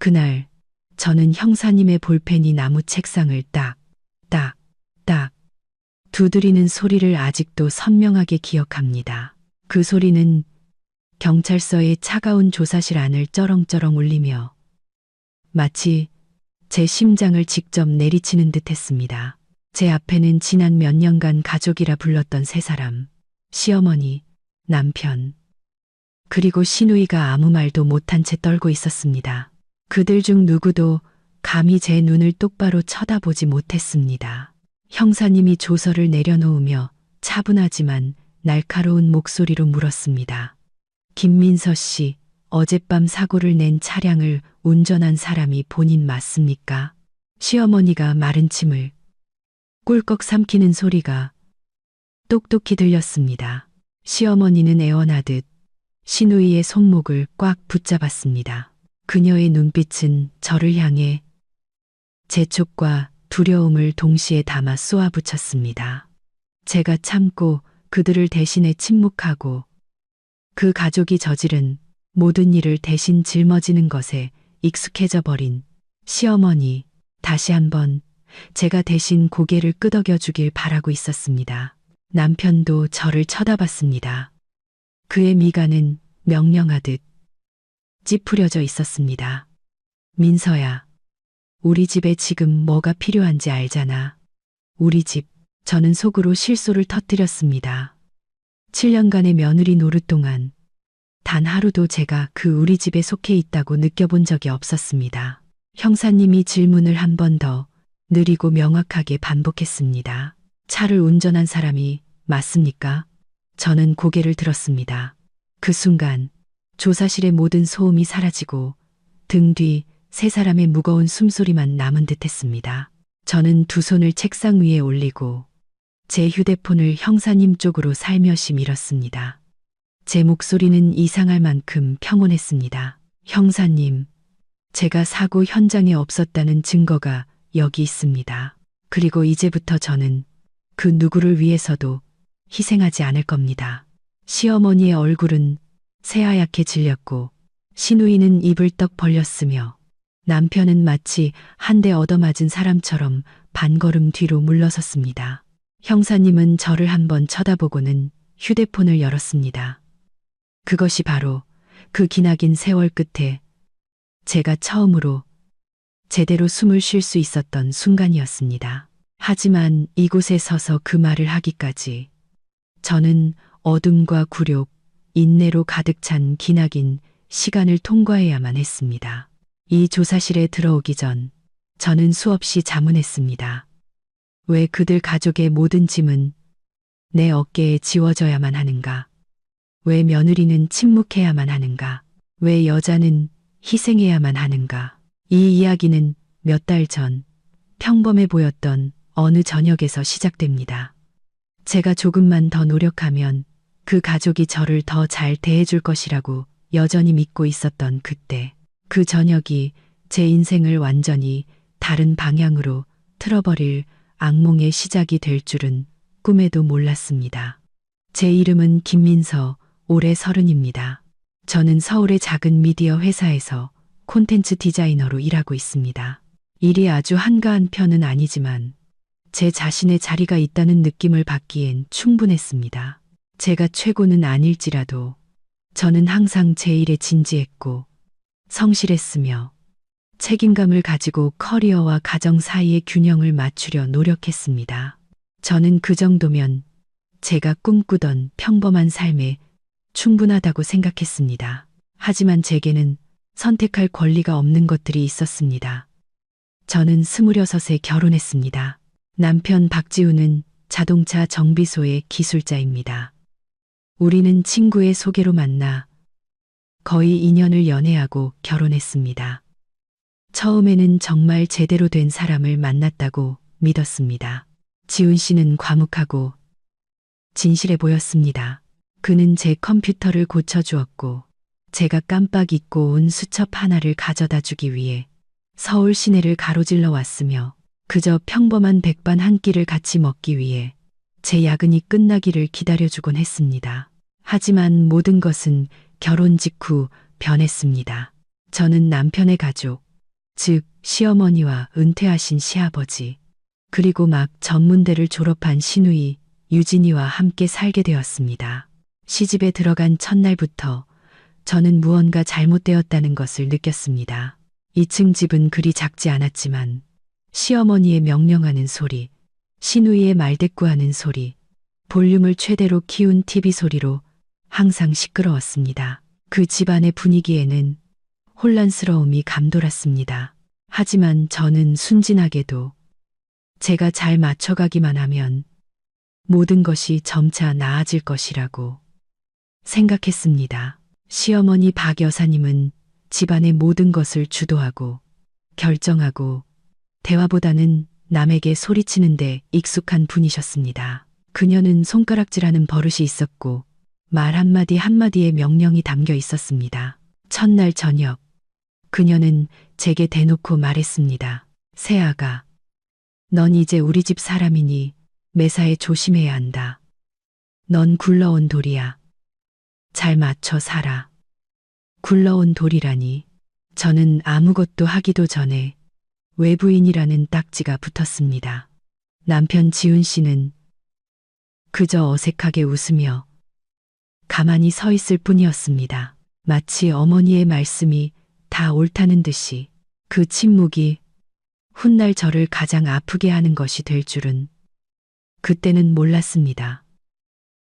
그날 저는 형사님의 볼펜이 나무 책상을 딱, 딱, 딱 두드리는 소리를 아직도 선명하게 기억합니다. 그 소리는 경찰서의 차가운 조사실 안을 쩌렁쩌렁 울리며 마치 제 심장을 직접 내리치는 듯 했습니다. 제 앞에는 지난 몇 년간 가족이라 불렀던 세 사람, 시어머니, 남편, 그리고 시누이가 아무 말도 못한 채 떨고 있었습니다. 그들 중 누구도 감히 제 눈을 똑바로 쳐다보지 못했습니다. 형사님이 조서를 내려놓으며 차분하지만 날카로운 목소리로 물었습니다. 김민서 씨, 어젯밤 사고를 낸 차량을 운전한 사람이 본인 맞습니까? 시어머니가 마른 침을 꿀꺽 삼키는 소리가 똑똑히 들렸습니다. 시어머니는 애원하듯 시누이의 손목을 꽉 붙잡았습니다. 그녀의 눈빛은 저를 향해 재촉과 두려움을 동시에 담아 쏘아붙였습니다. 제가 참고 그들을 대신해 침묵하고 그 가족이 저지른 모든 일을 대신 짊어지는 것에 익숙해져 버린 시어머니, 다시 한번 제가 대신 고개를 끄덕여 주길 바라고 있었습니다. 남편도 저를 쳐다봤습니다. 그의 미간은 명령하듯 찌푸려져 있었습니다. 민서야, 우리 집에 지금 뭐가 필요한지 알잖아. 우리 집, 저는 속으로 실소를 터뜨렸습니다. 7년간의 며느리 노릇 동안 단 하루도 제가 그 우리 집에 속해 있다고 느껴본 적이 없었습니다. 형사님이 질문을 한 번 더 느리고 명확하게 반복했습니다. 차를 운전한 사람이 맞습니까? 저는 고개를 들었습니다. 그 순간 조사실의 모든 소음이 사라지고 등 뒤 세 사람의 무거운 숨소리만 남은 듯 했습니다. 저는 두 손을 책상 위에 올리고 제 휴대폰을 형사님 쪽으로 살며시 밀었습니다. 제 목소리는 이상할 만큼 평온했습니다. 형사님, 제가 사고 현장에 없었다는 증거가 여기 있습니다. 그리고 이제부터 저는 그 누구를 위해서도 희생하지 않을 겁니다. 시어머니의 얼굴은 새하얗게 질렸고 시누이는 입을 떡 벌렸으며 남편은 마치 한 대 얻어맞은 사람처럼 반걸음 뒤로 물러섰습니다. 형사님은 저를 한번 쳐다보고는 휴대폰을 열었습니다. 그것이 바로 그 기나긴 세월 끝에 제가 처음으로 제대로 숨을 쉴 수 있었던 순간이었습니다. 하지만 이곳에 서서 그 말을 하기까지 저는 어둠과 굴욕, 인내로 가득 찬 기나긴 시간을 통과해야만 했습니다. 이 조사실에 들어오기 전 저는 수없이 자문했습니다. 왜 그들 가족의 모든 짐은 내 어깨에 지워져야만 하는가? 왜 며느리는 침묵해야만 하는가? 왜 여자는 희생해야만 하는가? 이 이야기는 몇 달 전 평범해 보였던 어느 저녁에서 시작됩니다. 제가 조금만 더 노력하면 그 가족이 저를 더 잘 대해줄 것이라고 여전히 믿고 있었던 그때, 그 저녁이 제 인생을 완전히 다른 방향으로 틀어버릴 악몽의 시작이 될 줄은 꿈에도 몰랐습니다. 제 이름은 김민서, 올해 30입니다. 저는 서울의 작은 미디어 회사에서 콘텐츠 디자이너로 일하고 있습니다. 일이 아주 한가한 편은 아니지만 제 자신의 자리가 있다는 느낌을 받기엔 충분했습니다. 제가 최고는 아닐지라도 저는 항상 제 일에 진지했고 성실했으며 책임감을 가지고 커리어와 가정 사이의 균형을 맞추려 노력했습니다. 저는 그 정도면 제가 꿈꾸던 평범한 삶에 충분하다고 생각했습니다. 하지만 제게는 선택할 권리가 없는 것들이 있었습니다. 저는 26에 결혼했습니다. 남편 박지우는 자동차 정비소의 기술자입니다. 우리는 친구의 소개로 만나 거의 2년을 연애하고 결혼했습니다. 처음에는 정말 제대로 된 사람을 만났다고 믿었습니다. 지훈 씨는 과묵하고 진실해 보였습니다. 그는 제 컴퓨터를 고쳐주었고 제가 깜빡 잊고 온 수첩 하나를 가져다 주기 위해 서울 시내를 가로질러 왔으며 그저 평범한 백반 한 끼를 같이 먹기 위해 제 야근이 끝나기를 기다려주곤 했습니다. 하지만 모든 것은 결혼 직후 변했습니다. 저는 남편의 가족, 즉 시어머니와 은퇴하신 시아버지, 그리고 막 전문대를 졸업한 시누이 유진이와 함께 살게 되었습니다. 시집에 들어간 첫날부터 저는 무언가 잘못되었다는 것을 느꼈습니다. 2층 집은 그리 작지 않았지만 시어머니의 명령하는 소리, 시누이의 말대꾸하는 소리, 볼륨을 최대로 키운 TV 소리로 항상 시끄러웠습니다. 그 집안의 분위기에는 혼란스러움이 감돌았습니다. 하지만 저는 순진하게도 제가 잘 맞춰가기만 하면 모든 것이 점차 나아질 것이라고 생각했습니다. 시어머니 박 여사님은 집안의 모든 것을 주도하고 결정하고 대화보다는 남에게 소리치는데 익숙한 분이셨습니다. 그녀는 손가락질하는 버릇이 있었고 말 한마디 한마디에 명령이 담겨 있었습니다. 첫날 저녁, 그녀는 제게 대놓고 말했습니다. 새아가, 넌 이제 우리 집 사람이니 매사에 조심해야 한다. 넌 굴러온 돌이야. 잘 맞춰 살아. 굴러온 돌이라니. 저는 아무것도 하기도 전에 외부인이라는 딱지가 붙었습니다. 남편 지훈 씨는 그저 어색하게 웃으며 가만히 서 있을 뿐이었습니다. 마치 어머니의 말씀이 다 옳다는 듯이. 그 침묵이 훗날 저를 가장 아프게 하는 것이 될 줄은 그때는 몰랐습니다.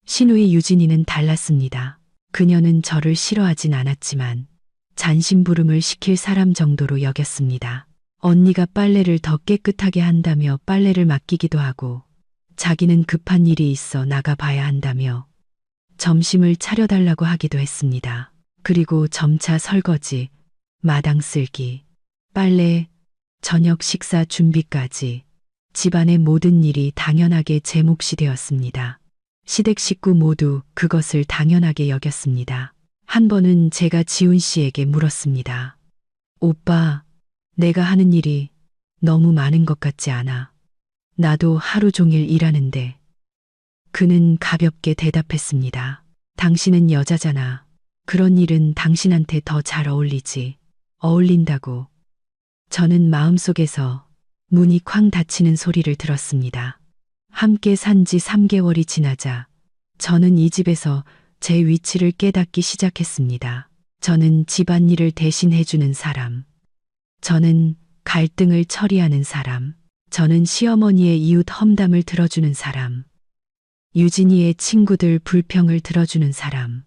시누이 유진이는 달랐습니다. 그녀는 저를 싫어하진 않았지만 잔심부름을 시킬 사람 정도로 여겼습니다. 언니가 빨래를 더 깨끗하게 한다며 빨래를 맡기기도 하고 자기는 급한 일이 있어 나가봐야 한다며 점심을 차려달라고 하기도 했습니다. 그리고 점차 설거지, 마당 쓸기, 빨래, 저녁 식사 준비까지 집안의 모든 일이 당연하게 제 몫이 되었습니다. 시댁 식구 모두 그것을 당연하게 여겼습니다. 한 번은 제가 지훈 씨에게 물었습니다. 오빠, 내가 하는 일이 너무 많은 것 같지 않아? 나도 하루 종일 일하는데. 그는 가볍게 대답했습니다. 당신은 여자잖아. 그런 일은 당신한테 더 잘 어울리지. 어울린다고. 저는 마음속에서 문이 쾅 닫히는 소리를 들었습니다. 함께 산 지 3개월이 지나자 저는 이 집에서 제 위치를 깨닫기 시작했습니다. 저는 집안일을 대신해주는 사람. 저는 갈등을 처리하는 사람. 저는 시어머니의 이웃 험담을 들어주는 사람. 유진이의 친구들 불평을 들어주는 사람.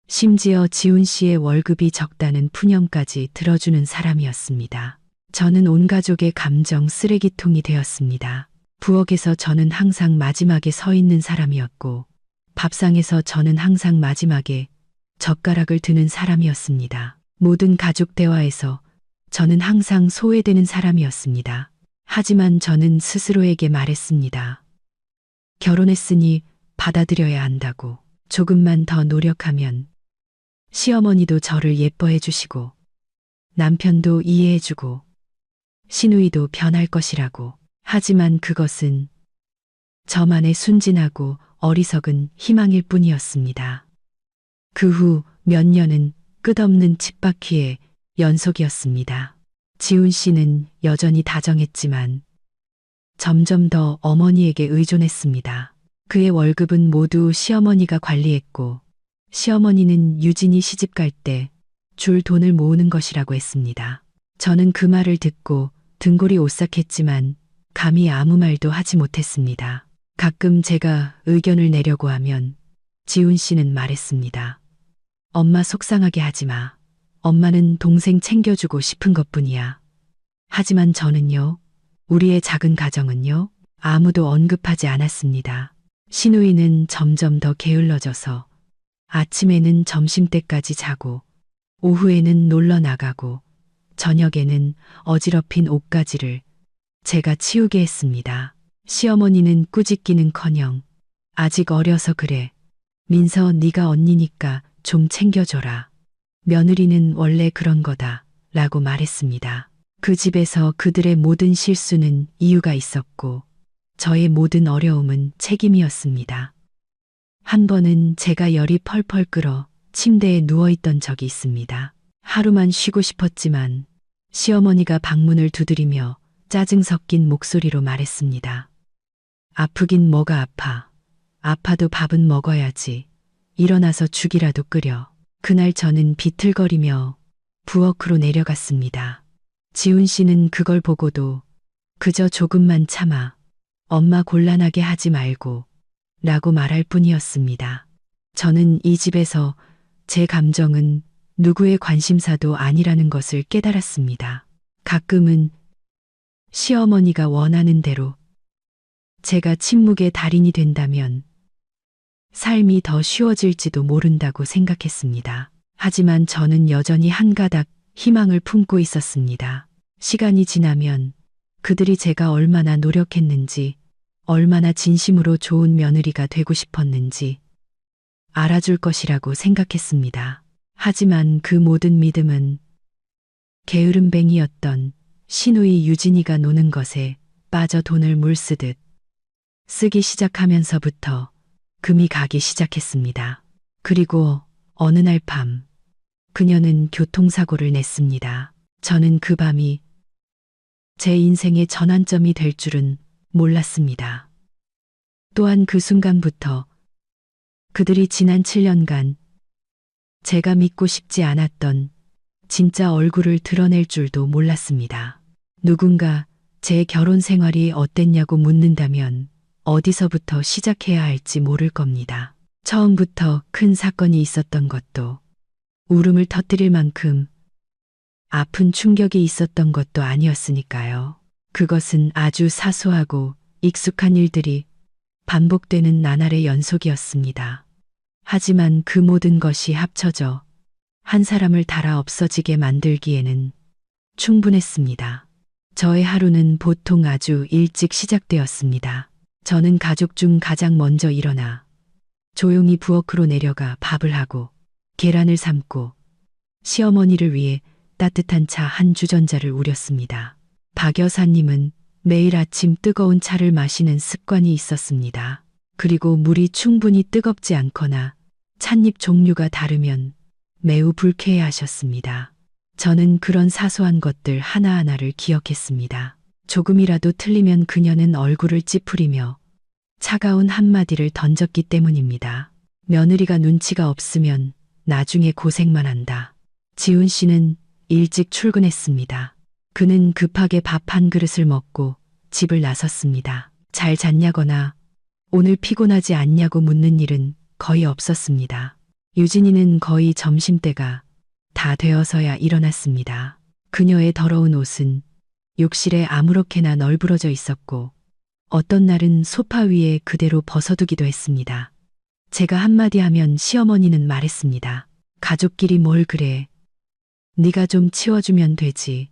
심지어 지훈 씨의 월급이 적다는 푸념까지 들어주는 사람이었습니다. 저는 온 가족의 감정 쓰레기통이 되었습니다. 부엌에서 저는 항상 마지막에 서 있는 사람이었고 밥상에서 저는 항상 마지막에 젓가락을 드는 사람이었습니다. 모든 가족 대화에서 저는 항상 소외되는 사람이었습니다. 하지만 저는 스스로에게 말했습니다. 결혼했으니 받아들여야 한다고. 조금만 더 노력하면 시어머니도 저를 예뻐해 주시고 남편도 이해해 주고 시누이도 변할 것이라고. 하지만 그것은 저만의 순진하고 어리석은 희망일 뿐이었습니다. 그 후 몇 년은 끝없는 쳇바퀴의 연속이었습니다. 지훈 씨는 여전히 다정했지만 점점 더 어머니에게 의존했습니다. 그의 월급은 모두 시어머니가 관리했고 시어머니는 유진이 시집갈 때 줄 돈을 모으는 것이라고 했습니다. 저는 그 말을 듣고 등골이 오싹했지만 감히 아무 말도 하지 못했습니다. 가끔 제가 의견을 내려고 하면 지훈 씨는 말했습니다. 엄마 속상하게 하지 마. 엄마는 동생 챙겨주고 싶은 것뿐이야. 하지만 저는요, 우리의 작은 가정은요, 아무도 언급하지 않았습니다. 시누이는 점점 더 게을러져서 아침에는 점심때까지 자고 오후에는 놀러 나가고 저녁에는 어지럽힌 옷가지를 제가 치우게 했습니다. 시어머니는 꾸짖기는커녕 아직 어려서 그래. 민서 네가 언니니까 좀 챙겨줘라. 며느리는 원래 그런 거다 라고 말했습니다. 그 집에서 그들의 모든 실수는 이유가 있었고 저의 모든 어려움은 책임이었습니다. 한 번은 제가 열이 펄펄 끓어 침대에 누워있던 적이 있습니다. 하루만 쉬고 싶었지만 시어머니가 방문을 두드리며 짜증 섞인 목소리로 말했습니다. 아프긴 뭐가 아파. 아파도 밥은 먹어야지. 일어나서 죽이라도 끓여. 그날 저는 비틀거리며 부엌으로 내려갔습니다. 지훈 씨는 그걸 보고도 그저 조금만 참아. 엄마 곤란하게 하지 말고 라고 말할 뿐이었습니다. 저는 이 집에서 제 감정은 누구의 관심사도 아니라는 것을 깨달았습니다. 가끔은 시어머니가 원하는 대로 제가 침묵의 달인이 된다면 삶이 더 쉬워질지도 모른다고 생각했습니다. 하지만 저는 여전히 한 가닥 희망을 품고 있었습니다. 시간이 지나면 그들이 제가 얼마나 노력했는지, 얼마나 진심으로 좋은 며느리가 되고 싶었는지 알아줄 것이라고 생각했습니다. 하지만 그 모든 믿음은 게으름뱅이였던 시누이 유진이가 노는 것에 빠져 돈을 물쓰듯 쓰기 시작하면서부터 금이 가기 시작했습니다. 그리고 어느 날 밤 그녀는 교통사고를 냈습니다. 저는 그 밤이 제 인생의 전환점이 될 줄은 몰랐습니다. 또한 그 순간부터 그들이 지난 7년간 제가 믿고 싶지 않았던 진짜 얼굴을 드러낼 줄도 몰랐습니다. 누군가 제 결혼 생활이 어땠냐고 묻는다면 어디서부터 시작해야 할지 모를 겁니다. 처음부터 큰 사건이 있었던 것도, 울음을 터뜨릴 만큼 아픈 충격이 있었던 것도 아니었으니까요. 그것은 아주 사소하고 익숙한 일들이 반복되는 나날의 연속이었습니다. 하지만 그 모든 것이 합쳐져 한 사람을 달아 없어지게 만들기에는 충분했습니다. 저의 하루는 보통 아주 일찍 시작되었습니다. 저는 가족 중 가장 먼저 일어나 조용히 부엌으로 내려가 밥을 하고 계란을 삶고 시어머니를 위해 따뜻한 차 한 주전자를 우렸습니다. 박 여사님은 매일 아침 뜨거운 차를 마시는 습관이 있었습니다. 그리고 물이 충분히 뜨겁지 않거나 찻잎 종류가 다르면 매우 불쾌해하셨습니다. 저는 그런 사소한 것들 하나하나를 기억했습니다. 조금이라도 틀리면 그녀는 얼굴을 찌푸리며 차가운 한마디를 던졌기 때문입니다. 며느리가 눈치가 없으면 나중에 고생만 한다. 지훈 씨는 일찍 출근했습니다. 그는 급하게 밥 한 그릇을 먹고 집을 나섰습니다. 잘 잤냐거나 오늘 피곤하지 않냐고 묻는 일은 거의 없었습니다. 유진이는 거의 점심때가 다 되어서야 일어났습니다. 그녀의 더러운 옷은 욕실에 아무렇게나 널브러져 있었고 어떤 날은 소파 위에 그대로 벗어두기도 했습니다. 제가 한마디 하면 시어머니는 말했습니다. 가족끼리 뭘 그래. 네가 좀 치워주면 되지.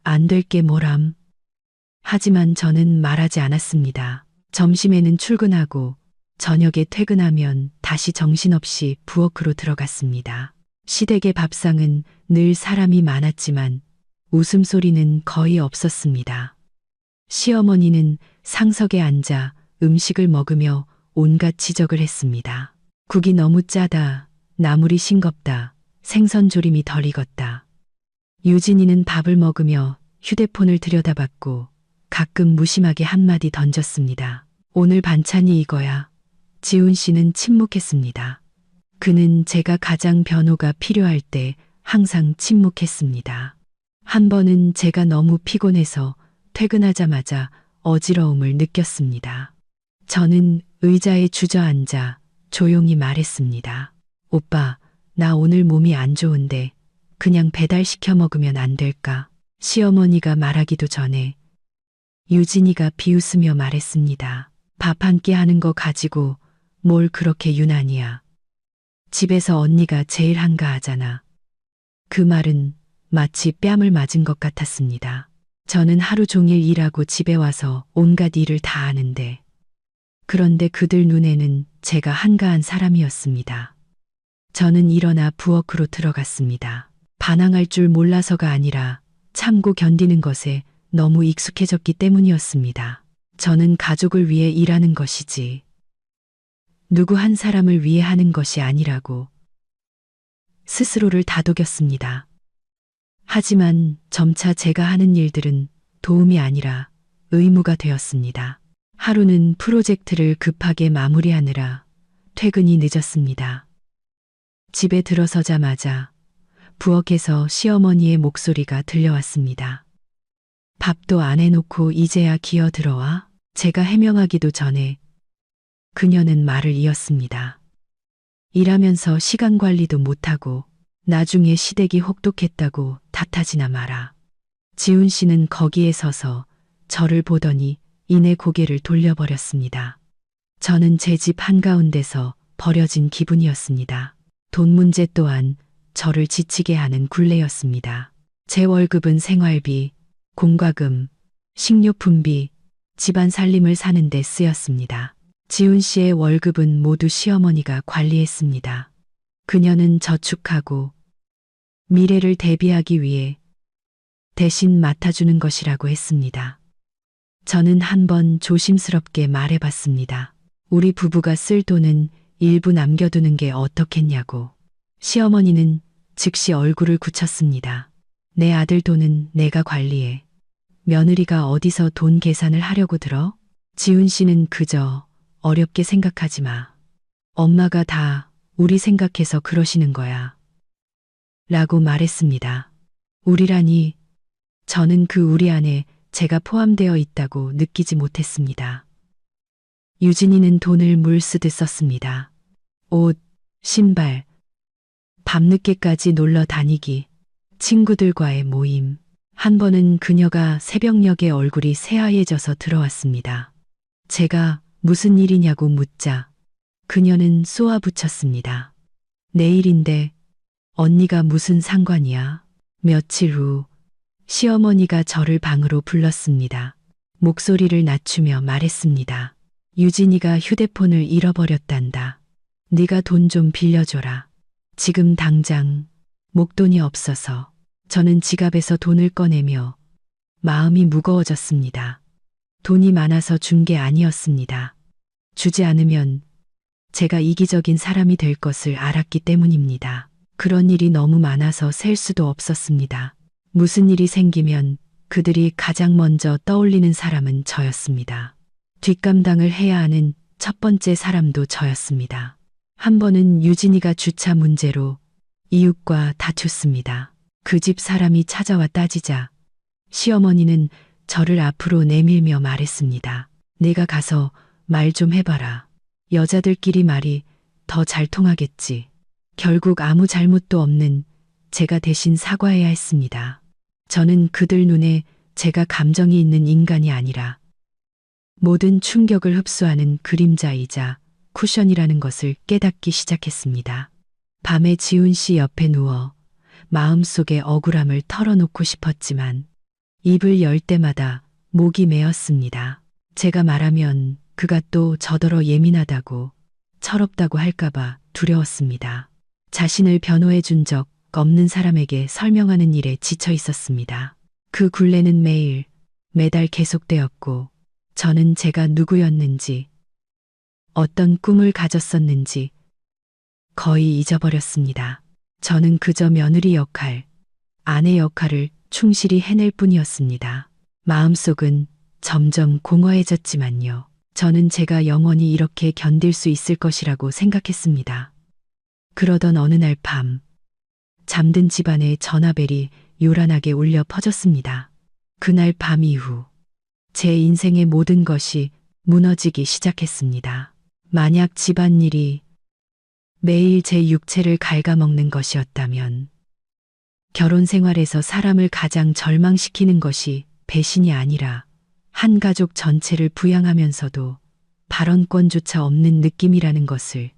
안 될 게 뭐람. 하지만 저는 말하지 않았습니다. 점심에는 출근하고 저녁에 퇴근하면 다시 정신없이 부엌으로 들어갔습니다. 시댁의 밥상은 늘 사람이 많았지만 웃음소리는 거의 없었습니다. 시어머니는 상석에 앉아 음식을 먹으며 온갖 지적을 했습니다. 국이 너무 짜다, 나물이 싱겁다, 생선조림이 덜 익었다. 유진이는 밥을 먹으며 휴대폰을 들여다봤고 가끔 무심하게 한마디 던졌습니다. 오늘 반찬이 이거야. 지훈 씨는 침묵했습니다. 그는 제가 가장 변호가 필요할 때 항상 침묵했습니다. 한 번은 제가 너무 피곤해서 퇴근하자마자 어지러움을 느꼈습니다. 저는 의자에 주저앉아 조용히 말했습니다. 오빠, 나 오늘 몸이 안 좋은데 그냥 배달시켜 먹으면 안 될까? 시어머니가 말하기도 전에 유진이가 비웃으며 말했습니다. 밥 한 끼 하는 거 가지고 뭘 그렇게 유난이야. 집에서 언니가 제일 한가하잖아. 그 말은 마치 뺨을 맞은 것 같았습니다. 저는 하루 종일 일하고 집에 와서 온갖 일을 다 하는데 그런데 그들 눈에는 제가 한가한 사람이었습니다. 저는 일어나 부엌으로 들어갔습니다. 반항할 줄 몰라서가 아니라 참고 견디는 것에 너무 익숙해졌기 때문이었습니다. 저는 가족을 위해 일하는 것이지 누구 한 사람을 위해 하는 것이 아니라고 스스로를 다독였습니다. 하지만 점차 제가 하는 일들은 도움이 아니라 의무가 되었습니다. 하루는 프로젝트를 급하게 마무리하느라 퇴근이 늦었습니다. 집에 들어서자마자 부엌에서 시어머니의 목소리가 들려왔습니다. 밥도 안 해놓고 이제야 기어 들어와? 제가 해명하기도 전에 그녀는 말을 이었습니다. 일하면서 시간 관리도 못하고 나중에 시댁이 혹독했다고 탓하지나 마라. 지훈 씨는 거기에 서서 저를 보더니 이내 고개를 돌려버렸습니다. 저는 제 집 한가운데서 버려진 기분이었습니다. 돈 문제 또한 저를 지치게 하는 굴레였습니다. 제 월급은 생활비, 공과금, 식료품비, 집안 살림을 사는데 쓰였습니다. 지훈 씨의 월급은 모두 시어머니가 관리했습니다. 그녀는 저축하고 미래를 대비하기 위해 대신 맡아주는 것이라고 했습니다. 저는 한번 조심스럽게 말해봤습니다. 우리 부부가 쓸 돈은 일부 남겨두는 게 어떻겠냐고. 시어머니는 즉시 얼굴을 굳혔습니다. 내 아들 돈은 내가 관리해. 며느리가 어디서 돈 계산을 하려고 들어? 지훈 씨는 그저 어렵게 생각하지 마. 엄마가 다 우리 생각해서 그러시는 거야. 라고 말했습니다. 우리라니 저는 그 우리 안에 제가 포함되어 있다고 느끼지 못했습니다. 유진이는 돈을 물쓰듯 썼습니다. 옷, 신발, 밤늦게까지 놀러 다니기, 친구들과의 모임. 한 번은 그녀가 새벽녘에 얼굴이 새하얘져서 들어왔습니다. 제가 무슨 일이냐고 묻자 그녀는 쏘아붙였습니다. 내일인데 언니가 무슨 상관이야? 며칠 후 시어머니가 저를 방으로 불렀습니다. 목소리를 낮추며 말했습니다. 유진이가 휴대폰을 잃어버렸단다. 네가 돈 좀 빌려줘라. 지금 당장 목돈이 없어서. 저는 지갑에서 돈을 꺼내며 마음이 무거워졌습니다. 돈이 많아서 준 게 아니었습니다. 주지 않으면 제가 이기적인 사람이 될 것을 알았기 때문입니다. 그런 일이 너무 많아서 셀 수도 없었습니다. 무슨 일이 생기면 그들이 가장 먼저 떠올리는 사람은 저였습니다. 뒷감당을 해야 하는 첫 번째 사람도 저였습니다. 한 번은 유진이가 주차 문제로 이웃과 다퉜습니다. 그 집 사람이 찾아와 따지자 시어머니는 저를 앞으로 내밀며 말했습니다. 내가 가서 말 좀 해봐라. 여자들끼리 말이 더 잘 통하겠지. 결국 아무 잘못도 없는 제가 대신 사과해야 했습니다. 저는 그들 눈에 제가 감정이 있는 인간이 아니라 모든 충격을 흡수하는 그림자이자 쿠션이라는 것을 깨닫기 시작했습니다. 밤에 지훈 씨 옆에 누워 마음속의 억울함을 털어놓고 싶었지만 입을 열 때마다 목이 메었습니다. 제가 말하면 그가 또 저더러 예민하다고 철없다고 할까봐 두려웠습니다. 자신을 변호해 준 적 없는 사람에게 설명하는 일에 지쳐 있었습니다. 그 굴레는 매달 계속되었고 저는 제가 누구였는지 어떤 꿈을 가졌었는지 거의 잊어버렸습니다. 저는 그저 며느리 역할, 아내 역할을 충실히 해낼 뿐이었습니다. 마음속은 점점 공허해졌지만요. 저는 제가 영원히 이렇게 견딜 수 있을 것이라고 생각했습니다. 그러던 어느 날 밤, 잠든 집안에 전화벨이 요란하게 울려 퍼졌습니다. 그날 밤 이후 제 인생의 모든 것이 무너지기 시작했습니다. 만약 집안일이 매일 제 육체를 갉아먹는 것이었다면 결혼 생활에서 사람을 가장 절망시키는 것이 배신이 아니라 한 가족 전체를 부양하면서도 발언권조차 없는 느낌이라는 것을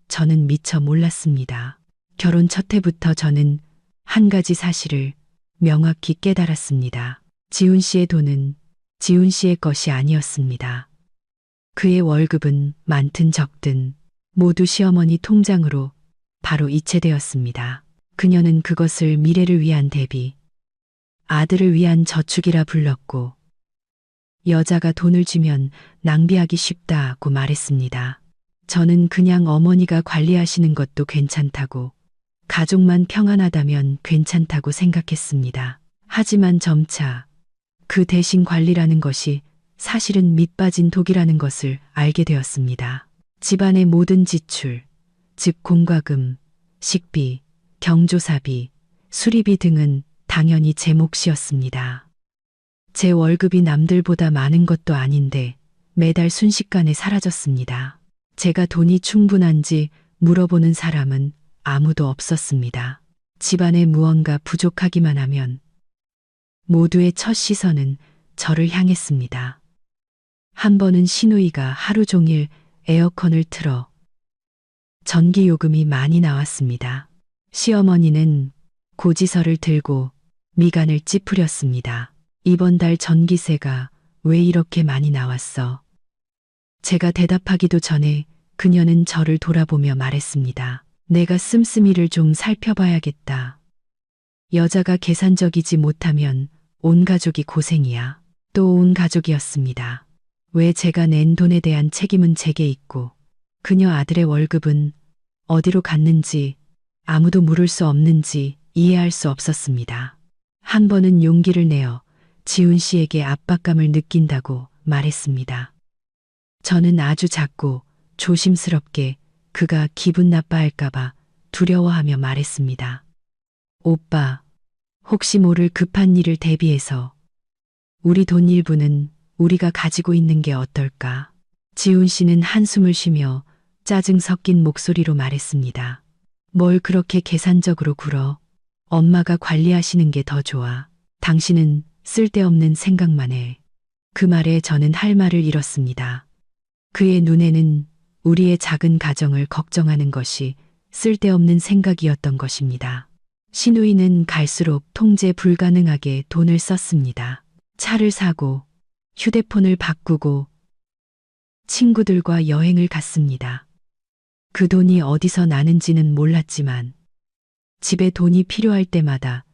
저는 미처 몰랐습니다. 결혼 첫 해부터 저는 한 가지 사실을 명확히 깨달았습니다. 지훈 씨의 돈은 지훈 씨의 것이 아니었습니다. 그의 월급은 많든 적든 모두 시어머니 통장으로 바로 이체되었습니다. 그녀는 그것을 미래를 위한 대비, 아들을 위한 저축이라 불렀고 여자가 돈을 주면 낭비하기 쉽다고 말했습니다. 저는 그냥 어머니가 관리하시는 것도 괜찮다고 가족만 평안하다면 괜찮다고 생각했습니다. 하지만 점차 그 대신 관리라는 것이 사실은 밑빠진 독이라는 것을 알게 되었습니다. 집안의 모든 지출, 즉 공과금, 식비, 경조사비, 수리비 등은 당연히 제 몫이었습니다. 제 월급이 남들보다 많은 것도 아닌데 매달 순식간에 사라졌습니다. 제가 돈이 충분한지 물어보는 사람은 아무도 없었습니다. 집안에 무언가 부족하기만 하면 모두의 첫 시선은 저를 향했습니다. 한 번은 시누이가 하루 종일 에어컨을 틀어 전기요금이 많이 나왔습니다. 시어머니는 고지서를 들고 미간을 찌푸렸습니다. 이번 달 전기세가 왜 이렇게 많이 나왔어? 제가 대답하기도 전에 그녀는 저를 돌아보며 말했습니다. 내가 씀씀이를 좀 살펴봐야겠다. 여자가 계산적이지 못하면 온 가족이 고생이야. 또 온 가족이었습니다. 왜 제가 낸 돈에 대한 책임은 제게 있고 그녀 아들의 월급은 어디로 갔는지 아무도 물을 수 없는지 이해할 수 없었습니다. 한 번은 용기를 내어 지훈 씨에게 압박감을 느낀다고 말했습니다. 저는 아주 작고 조심스럽게 그가 기분 나빠할까봐 두려워하며 말했습니다. 오빠, 혹시 모를 급한 일을 대비해서 우리 돈 일부는 우리가 가지고 있는 게 어떨까? 지훈 씨는 한숨을 쉬며 짜증 섞인 목소리로 말했습니다. 뭘 그렇게 계산적으로 굴어? 엄마가 관리하시는 게 더 좋아. 당신은 쓸데없는 생각만 해. 그 말에 저는 할 말을 잃었습니다. 그의 눈에는 우리의 작은 가정을 걱정하는 것이 쓸데없는 생각이었던 것입니다. 시누이는 갈수록 통제 불가능하게 돈을 썼습니다. 차를 사고 휴대폰을 바꾸고 친구들과 여행을 갔습니다. 그 돈이 어디서 나는지는 몰랐지만 집에 돈이 필요할 때마다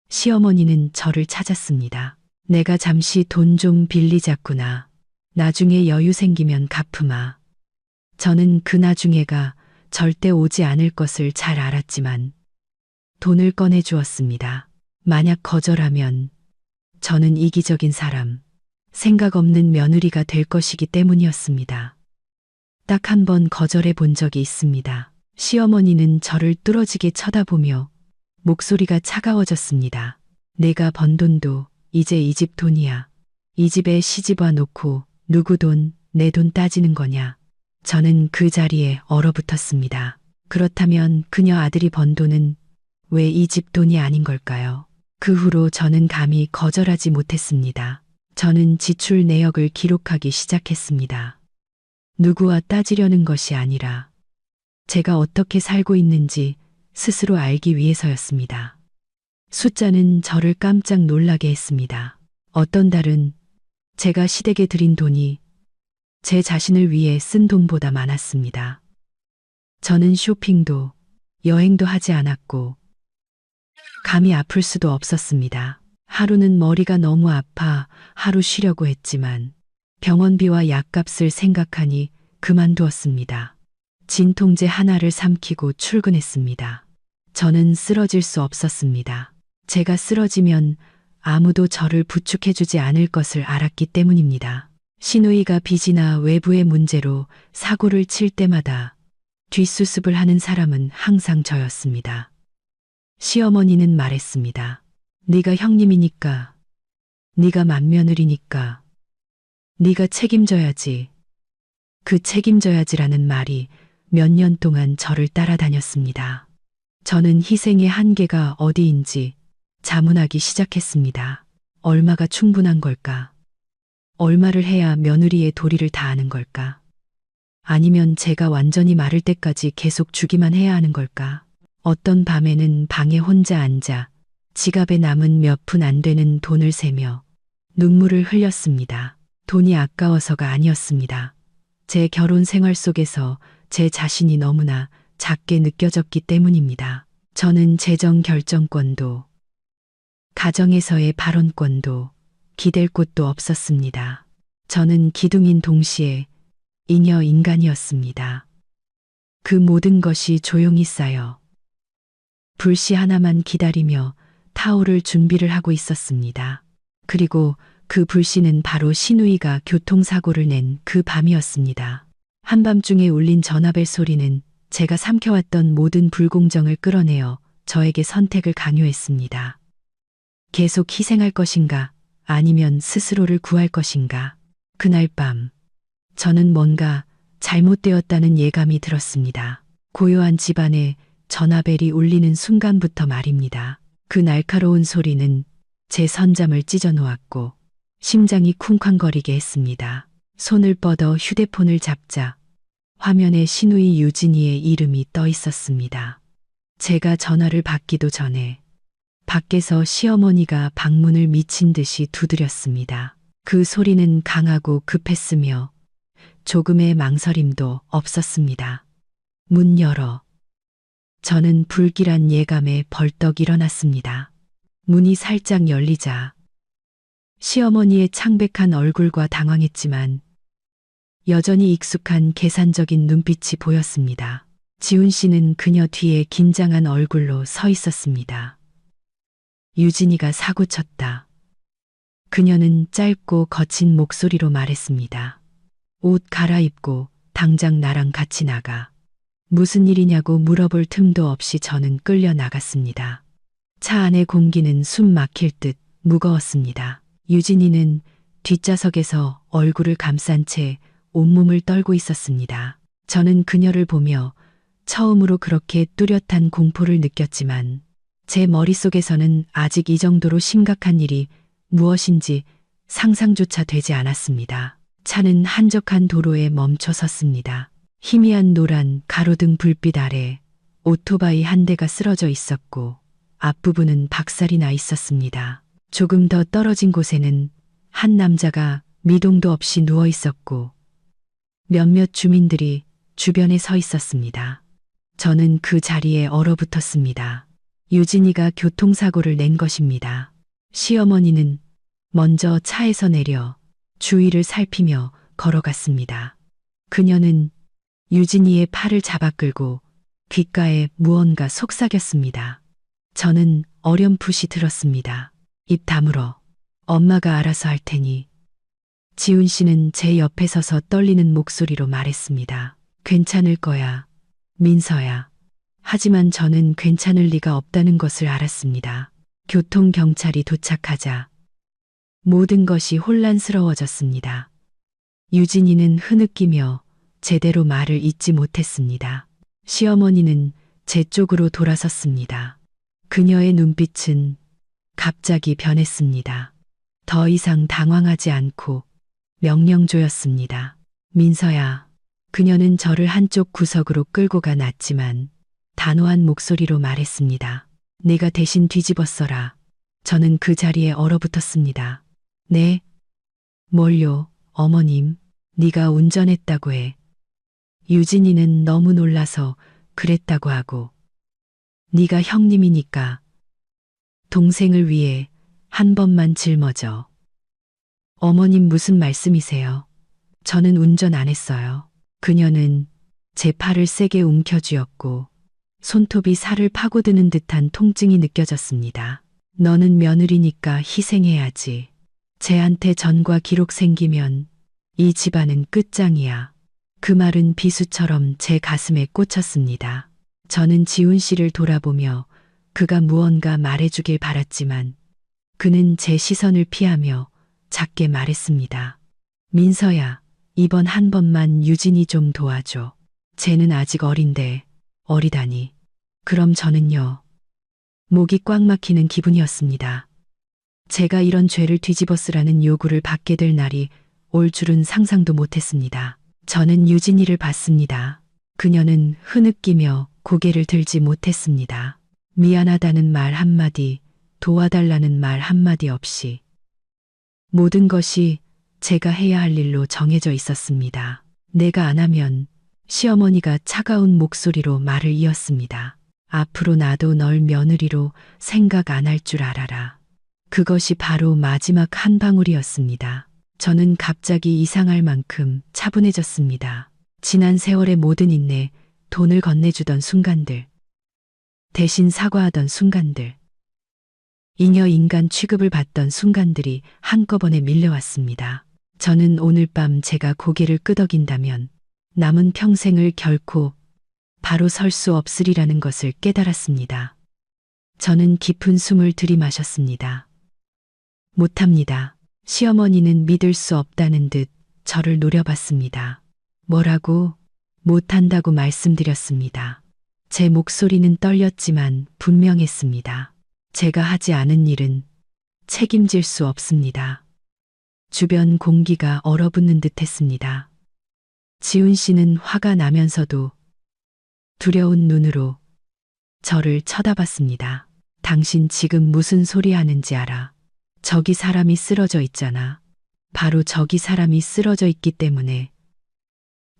시어머니는 저를 찾았습니다. 내가 잠시 돈 좀 빌리자꾸나. 나중에 여유 생기면 갚으마. 저는 그 나중에가 절대 오지 않을 것을 잘 알았지만 돈을 꺼내 주었습니다. 만약 거절하면 저는 이기적인 사람, 생각 없는 며느리가 될 것이기 때문이었습니다. 딱 한 번 거절해 본 적이 있습니다. 시어머니는 저를 뚫어지게 쳐다보며 목소리가 차가워졌습니다. 내가 번 돈도 이제 이 집 돈이야. 이 집에 시집 와 놓고 누구 돈, 내 돈 따지는 거냐. 저는 그 자리에 얼어붙었습니다. 그렇다면 그녀 아들이 번 돈은 왜 이 집 돈이 아닌 걸까요? 그 후로 저는 감히 거절하지 못했습니다. 저는 지출 내역을 기록하기 시작했습니다. 누구와 따지려는 것이 아니라 제가 어떻게 살고 있는지 스스로 알기 위해서였습니다. 숫자는 저를 깜짝 놀라게 했습니다. 어떤 달은 제가 시댁에 들인 돈이 제 자신을 위해 쓴 돈보다 많았습니다. 저는 쇼핑도 여행도 하지 않았고 감이 아플 수도 없었습니다. 하루는 머리가 너무 아파 하루 쉬려고 했지만 병원비와 약값을 생각하니 그만두었습니다. 진통제 하나를 삼키고 출근했습니다. 저는 쓰러질 수 없었습니다. 제가 쓰러지면 아무도 저를 부축해주지 않을 것을 알았기 때문입니다. 시누이가 빚이나 외부의 문제로 사고를 칠 때마다 뒷수습을 하는 사람은 항상 저였습니다. 시어머니는 말했습니다. 네가 형님이니까, 네가 맏며느리니까, 네가 책임져야지. 그 책임져야지라는 말이 몇 년 동안 저를 따라다녔습니다. 저는 희생의 한계가 어디인지 자문하기 시작했습니다. 얼마가 충분한 걸까? 얼마를 해야 며느리의 도리를 다하는 걸까? 아니면 제가 완전히 마를 때까지 계속 주기만 해야 하는 걸까? 어떤 밤에는 방에 혼자 앉아 지갑에 남은 몇 푼 안 되는 돈을 세며 눈물을 흘렸습니다. 돈이 아까워서가 아니었습니다. 제 결혼 생활 속에서 제 자신이 너무나 작게 느껴졌기 때문입니다. 저는 재정 결정권도, 가정에서의 발언권도, 기댈 곳도 없었습니다. 저는 기둥인 동시에 잉여 인간이었습니다. 그 모든 것이 조용히 쌓여 불씨 하나만 기다리며 타오를 준비를 하고 있었습니다. 그리고 그 불씨는 바로 신우이가 교통사고를 낸 그 밤이었습니다. 한밤중에 울린 전화벨 소리는 제가 삼켜왔던 모든 불공정을 끌어내어 저에게 선택을 강요했습니다. 계속 희생할 것인가, 아니면 스스로를 구할 것인가. 그날 밤, 저는 뭔가 잘못되었다는 예감이 들었습니다. 고요한 집안에 전화벨이 울리는 순간부터 말입니다. 그 날카로운 소리는 제 선잠을 찢어 놓았고 심장이 쿵쾅거리게 했습니다. 손을 뻗어 휴대폰을 잡자 화면에 신우이 유진이의 이름이 떠 있었습니다. 제가 전화를 받기도 전에 밖에서 시어머니가 방문을 미친 듯이 두드렸습니다. 그 소리는 강하고 급했으며 조금의 망설임도 없었습니다. 문 열어. 저는 불길한 예감에 벌떡 일어났습니다. 문이 살짝 열리자 시어머니의 창백한 얼굴과 당황했지만 여전히 익숙한 계산적인 눈빛이 보였습니다. 지훈 씨는 그녀 뒤에 긴장한 얼굴로 서 있었습니다. 유진이가 사고쳤다. 그녀는 짧고 거친 목소리로 말했습니다. 옷 갈아입고 당장 나랑 같이 나가. 무슨 일이냐고 물어볼 틈도 없이 저는 끌려 나갔습니다. 차 안의 공기는 숨 막힐 듯 무거웠습니다. 유진이는 뒷좌석에서 얼굴을 감싼 채 온몸을 떨고 있었습니다. 저는 그녀를 보며 처음으로 그렇게 뚜렷한 공포를 느꼈지만 제 머릿속에서는 아직 이 정도로 심각한 일이 무엇인지 상상조차 되지 않았습니다. 차는 한적한 도로에 멈춰 섰습니다. 희미한 노란 가로등 불빛 아래 오토바이 한 대가 쓰러져 있었고 앞부분은 박살이 나 있었습니다. 조금 더 떨어진 곳에는 한 남자가 미동도 없이 누워 있었고 몇몇 주민들이 주변에 서 있었습니다. 저는 그 자리에 얼어붙었습니다. 유진이가 교통사고를 낸 것입니다. 시어머니는 먼저 차에서 내려 주위를 살피며 걸어갔습니다. 그녀는 유진이의 팔을 잡아 끌고 귓가에 무언가 속삭였습니다. 저는 어렴풋이 들었습니다. 입 다물어. 엄마가 알아서 할 테니. 지훈 씨는 제 옆에 서서 떨리는 목소리로 말했습니다. 괜찮을 거야, 민서야. 하지만 저는 괜찮을 리가 없다는 것을 알았습니다. 교통경찰이 도착하자 모든 것이 혼란스러워졌습니다. 유진이는 흐느끼며 제대로 말을 잇지 못했습니다. 시어머니는 제 쪽으로 돌아섰습니다. 그녀의 눈빛은 갑자기 변했습니다. 더 이상 당황하지 않고 명령조였습니다. 민서야. 그녀는 저를 한쪽 구석으로 끌고 가 놨지만 단호한 목소리로 말했습니다. 네가 대신 뒤집어써라. 저는 그 자리에 얼어붙었습니다. 네? 뭘요, 어머님? 네가 운전했다고 해. 유진이는 너무 놀라서 그랬다고 하고. 네가 형님이니까 동생을 위해 한 번만 짊어져. 어머님 무슨 말씀이세요? 저는 운전 안 했어요. 그녀는 제 팔을 세게 움켜쥐었고 손톱이 살을 파고드는 듯한 통증이 느껴졌습니다. 너는 며느리니까 희생해야지. 쟤한테 전과 기록 생기면 이 집안은 끝장이야. 그 말은 비수처럼 제 가슴에 꽂혔습니다. 저는 지훈 씨를 돌아보며 그가 무언가 말해주길 바랐지만 그는 제 시선을 피하며 작게 말했습니다. 민서야, 이번 한 번만 유진이 좀 도와줘. 쟤는 아직 어린데. 어리다니. 그럼 저는요. 목이 꽉 막히는 기분이었습니다. 제가 이런 죄를 뒤집어 쓰라는 요구를 받게 될 날이 올 줄은 상상도 못했습니다. 저는 유진이를 봤습니다. 그녀는 흐느끼며 고개를 들지 못했습니다. 미안하다는 말 한마디, 도와달라는 말 한마디 없이 모든 것이 제가 해야 할 일로 정해져 있었습니다. 내가 안 하면 시어머니가 차가운 목소리로 말을 이었습니다. 앞으로 나도 널 며느리로 생각 안 할 줄 알아라. 그것이 바로 마지막 한 방울이었습니다. 저는 갑자기 이상할 만큼 차분해졌습니다. 지난 세월의 모든 인내, 돈을 건네주던 순간들, 대신 사과하던 순간들, 잉여 인간 취급을 받던 순간들이 한꺼번에 밀려왔습니다. 저는 오늘 밤 제가 고개를 끄덕인다면 남은 평생을 결코 바로 설 수 없으리라는 것을 깨달았습니다. 저는 깊은 숨을 들이마셨습니다. 못합니다. 시어머니는 믿을 수 없다는 듯 저를 노려봤습니다. 뭐라고? 못한다고 말씀드렸습니다. 제 목소리는 떨렸지만 분명했습니다. 제가 하지 않은 일은 책임질 수 없습니다. 주변 공기가 얼어붙는 듯 했습니다. 지훈 씨는 화가 나면서도 두려운 눈으로 저를 쳐다봤습니다. 당신 지금 무슨 소리 하는지 알아? 저기 사람이 쓰러져 있잖아. 바로 저기 사람이 쓰러져 있기 때문에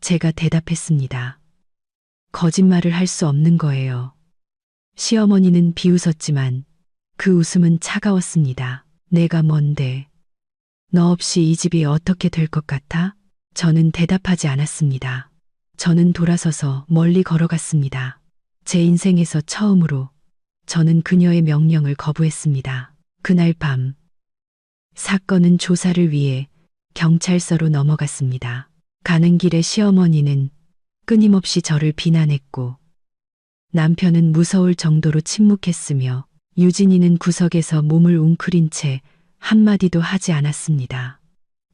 제가 대답했습니다. 거짓말을 할 수 없는 거예요. 시어머니는 비웃었지만 그 웃음은 차가웠습니다. 내가 뭔데? 너 없이 이 집이 어떻게 될 것 같아? 저는 대답하지 않았습니다. 저는 돌아서서 멀리 걸어갔습니다. 제 인생에서 처음으로 저는 그녀의 명령을 거부했습니다. 그날 밤 사건은 조사를 위해 경찰서로 넘어갔습니다. 가는 길에 시어머니는 끊임없이 저를 비난했고 남편은 무서울 정도로 침묵했으며 유진이는 구석에서 몸을 웅크린 채 한마디도 하지 않았습니다.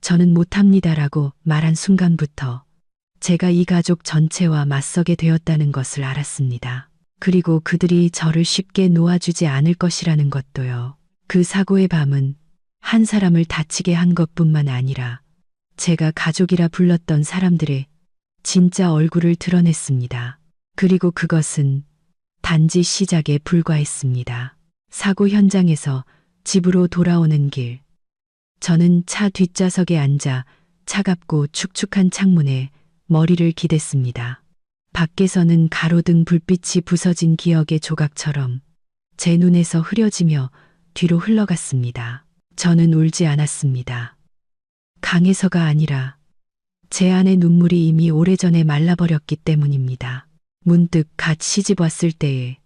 저는 못합니다라고 말한 순간부터 제가 이 가족 전체와 맞서게 되었다는 것을 알았습니다. 그리고 그들이 저를 쉽게 놓아주지 않을 것이라는 것도요. 그 사고의 밤은 한 사람을 다치게 한 것뿐만 아니라 제가 가족이라 불렀던 사람들의 진짜 얼굴을 드러냈습니다. 그리고 그것은 단지 시작에 불과했습니다. 사고 현장에서 집으로 돌아오는 길. 저는 차 뒷좌석에 앉아 차갑고 축축한 창문에 머리를 기댔습니다. 밖에서는 가로등 불빛이 부서진 기억의 조각처럼 제 눈에서 흐려지며 뒤로 흘러갔습니다. 저는 울지 않았습니다. 강해서가 아니라 제 안의 눈물이 이미 오래전에 말라버렸기 때문입니다. 문득 갓 시집 왔을 때의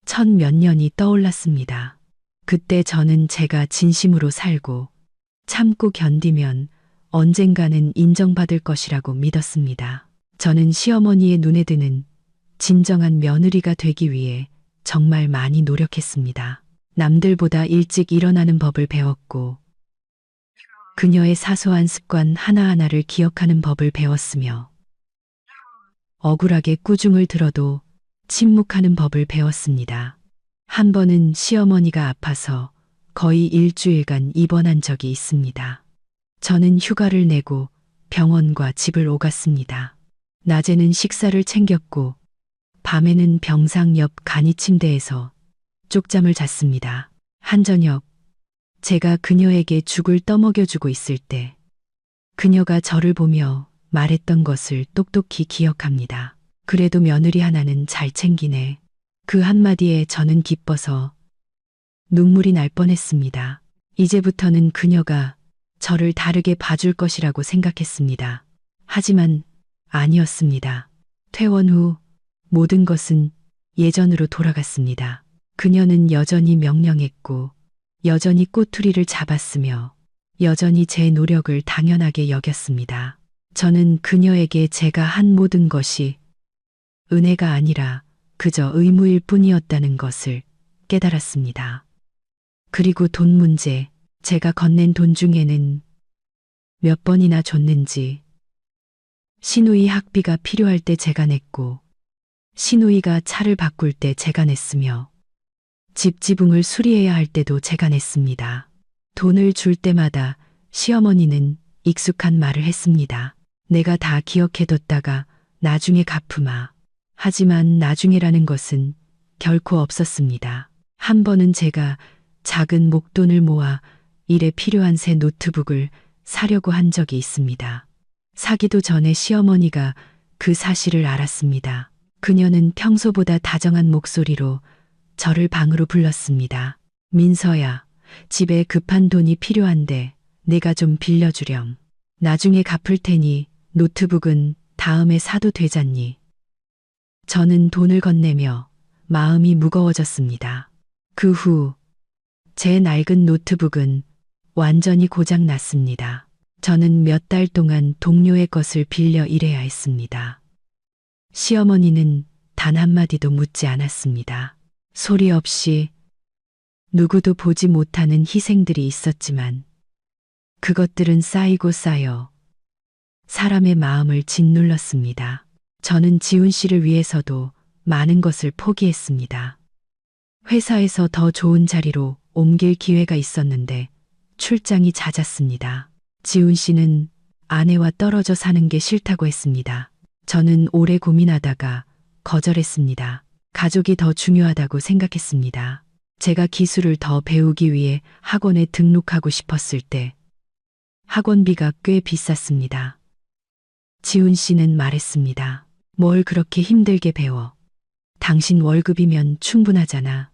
천 몇 년이 떠올랐습니다. 그때 저는 제가 진심으로 살고 참고 견디면 언젠가는 인정받을 것이라고 믿었습니다. 저는 시어머니의 눈에 드는 진정한 며느리가 되기 위해 정말 많이 노력했습니다. 남들보다 일찍 일어나는 법을 배웠고 그녀의 사소한 습관 하나하나를 기억하는 법을 배웠으며 억울하게 꾸중을 들어도 침묵하는 법을 배웠습니다. 한 번은 시어머니가 아파서 거의 일주일간 입원한 적이 있습니다. 저는 휴가를 내고 병원과 집을 오갔습니다. 낮에는 식사를 챙겼고 밤에는 병상 옆 간이 침대에서 쪽잠을 잤습니다. 한 저녁 제가 그녀에게 죽을 떠먹여주고 있을 때 그녀가 저를 보며 말했던 것을 똑똑히 기억합니다. 그래도 며느리 하나는 잘 챙기네. 그 한마디에 저는 기뻐서 눈물이 날 뻔했습니다. 이제부터는 그녀가 저를 다르게 봐줄 것이라고 생각했습니다. 하지만 아니었습니다. 퇴원 후 모든 것은 예전으로 돌아갔습니다. 그녀는 여전히 명령했고 여전히 꼬투리를 잡았으며 여전히 제 노력을 당연하게 여겼습니다. 저는 그녀에게 제가 한 모든 것이 은혜가 아니라 그저 의무일 뿐이었다는 것을 깨달았습니다. 그리고 돈 문제, 제가 건넨 돈 중에는 몇 번이나 줬는지, 시누이 학비가 필요할 때 제가 냈고, 시누이가 차를 바꿀 때 제가 냈으며, 집 지붕을 수리해야 할 때도 제가 냈습니다. 돈을 줄 때마다 시어머니는 익숙한 말을 했습니다. 내가 다 기억해뒀다가 나중에 갚으마. 하지만 나중에라는 것은 결코 없었습니다. 한 번은 제가 작은 목돈을 모아 일에 필요한 새 노트북을 사려고 한 적이 있습니다. 사기도 전에 시어머니가 그 사실을 알았습니다. 그녀는 평소보다 다정한 목소리로 저를 방으로 불렀습니다. 민서야, 집에 급한 돈이 필요한데 내가 좀 빌려주렴. 나중에 갚을 테니 노트북은 다음에 사도 되잖니. 저는 돈을 건네며 마음이 무거워졌습니다. 그 후 제 낡은 노트북은 완전히 고장 났습니다. 저는 몇 달 동안 동료의 것을 빌려 일해야 했습니다. 시어머니는 단 한마디도 묻지 않았습니다. 소리 없이 누구도 보지 못하는 희생들이 있었지만 그것들은 쌓이고 쌓여 사람의 마음을 짓눌렀습니다. 저는 지훈 씨를 위해서도 많은 것을 포기했습니다. 회사에서 더 좋은 자리로 옮길 기회가 있었는데 출장이 잦았습니다. 지훈 씨는 아내와 떨어져 사는 게 싫다고 했습니다. 저는 오래 고민하다가 거절했습니다. 가족이 더 중요하다고 생각했습니다. 제가 기술을 더 배우기 위해 학원에 등록하고 싶었을 때 학원비가 꽤 비쌌습니다. 지훈 씨는 말했습니다. 뭘 그렇게 힘들게 배워. 당신 월급이면 충분하잖아.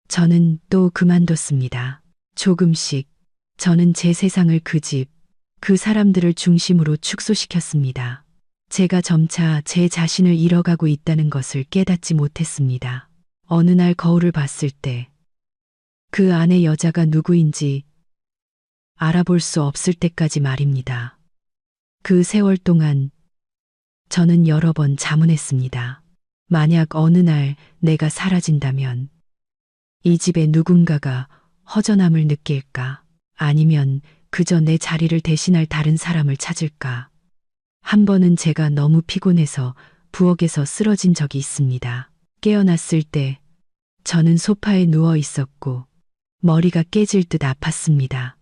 저는 또 그만뒀습니다. 조금씩 저는 제 세상을 그 집, 그 사람들을 중심으로 축소시켰습니다. 제가 점차 제 자신을 잃어가고 있다는 것을 깨닫지 못했습니다. 어느 날 거울을 봤을 때 그 안에 여자가 누구인지 알아볼 수 없을 때까지 말입니다. 그 세월 동안 저는 여러 번 자문했습니다. 만약 어느 날 내가 사라진다면 이 집에 누군가가 허전함을 느낄까? 아니면 그저 내 자리를 대신할 다른 사람을 찾을까? 한 번은 제가 너무 피곤해서 부엌에서 쓰러진 적이 있습니다. 깨어났을 때 저는 소파에 누워 있었고 머리가 깨질 듯 아팠습니다.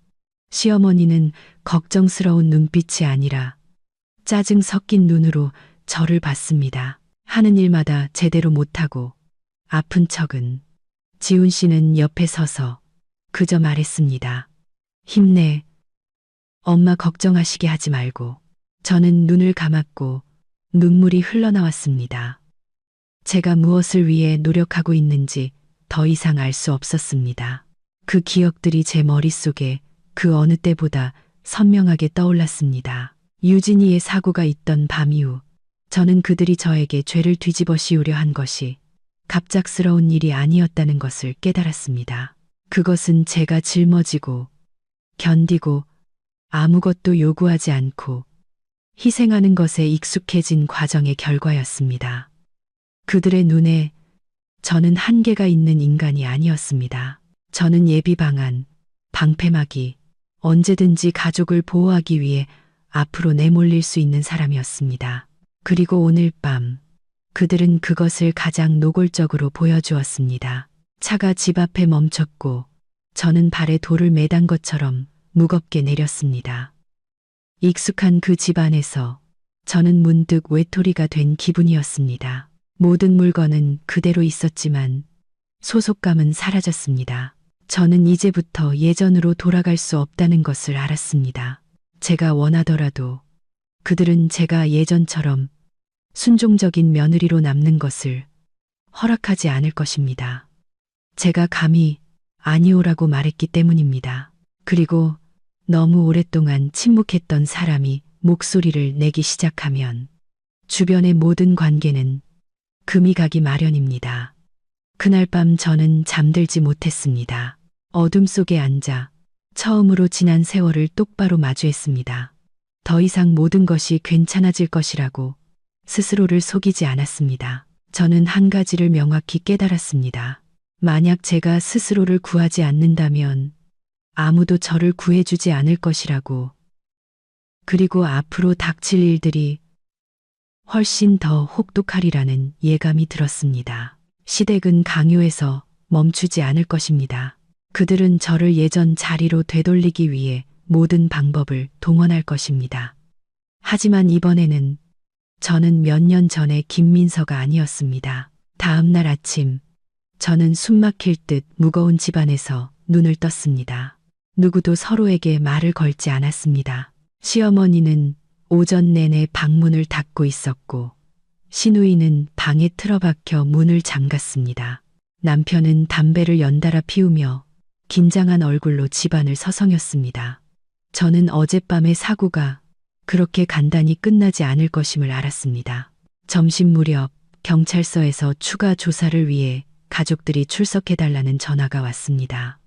시어머니는 걱정스러운 눈빛이 아니라 짜증 섞인 눈으로 저를 봤습니다. 하는 일마다 제대로 못하고 아픈 척은. 지훈 씨는 옆에 서서 그저 말했습니다. 힘내. 엄마 걱정하시게 하지 말고. 저는 눈을 감았고 눈물이 흘러나왔습니다. 제가 무엇을 위해 노력하고 있는지 더 이상 알 수 없었습니다. 그 기억들이 제 머릿속에 그 어느 때보다 선명하게 떠올랐습니다. 유진이의 사고가 있던 밤 이후 저는 그들이 저에게 죄를 뒤집어 씌우려 한 것이 갑작스러운 일이 아니었다는 것을 깨달았습니다. 그것은 제가 짊어지고 견디고 아무것도 요구하지 않고 희생하는 것에 익숙해진 과정의 결과였습니다. 그들의 눈에 저는 한계가 있는 인간이 아니었습니다. 저는 예비 방안, 방패막이, 언제든지 가족을 보호하기 위해 앞으로 내몰릴 수 있는 사람이었습니다. 그리고 오늘 밤 그들은 그것을 가장 노골적으로 보여주었습니다. 차가 집 앞에 멈췄고 저는 발에 돌을 매단 것처럼 무겁게 내렸습니다. 익숙한 그 집 안에서 저는 문득 외톨이가 된 기분이었습니다. 모든 물건은 그대로 있었지만 소속감은 사라졌습니다. 저는 이제부터 예전으로 돌아갈 수 없다는 것을 알았습니다. 제가 원하더라도 그들은 제가 예전처럼 순종적인 며느리로 남는 것을 허락하지 않을 것입니다. 제가 감히 아니오라고 말했기 때문입니다. 그리고 너무 오랫동안 침묵했던 사람이 목소리를 내기 시작하면 주변의 모든 관계는 금이 가기 마련입니다. 그날 밤 저는 잠들지 못했습니다. 어둠 속에 앉아 처음으로 지난 세월을 똑바로 마주했습니다. 더 이상 모든 것이 괜찮아질 것이라고 스스로를 속이지 않았습니다. 저는 한 가지를 명확히 깨달았습니다. 만약 제가 스스로를 구하지 않는다면 아무도 저를 구해주지 않을 것이라고. 그리고 앞으로 닥칠 일들이 훨씬 더 혹독하리라는 예감이 들었습니다. 시댁은 강요해서 멈추지 않을 것입니다. 그들은 저를 예전 자리로 되돌리기 위해 모든 방법을 동원할 것입니다. 하지만 이번에는 저는 몇 년 전의 김민서가 아니었습니다. 다음 날 아침 저는 숨막힐 듯 무거운 집안에서 눈을 떴습니다. 누구도 서로에게 말을 걸지 않았습니다. 시어머니는 오전 내내 방문을 닫고 있었고 시누이는 방에 틀어박혀 문을 잠갔습니다. 남편은 담배를 연달아 피우며 긴장한 얼굴로 집안을 서성였습니다. 저는 어젯밤의 사고가 그렇게 간단히 끝나지 않을 것임을 알았습니다. 점심 무렵 경찰서에서 추가 조사를 위해 가족들이 출석해달라는 전화가 왔습니다.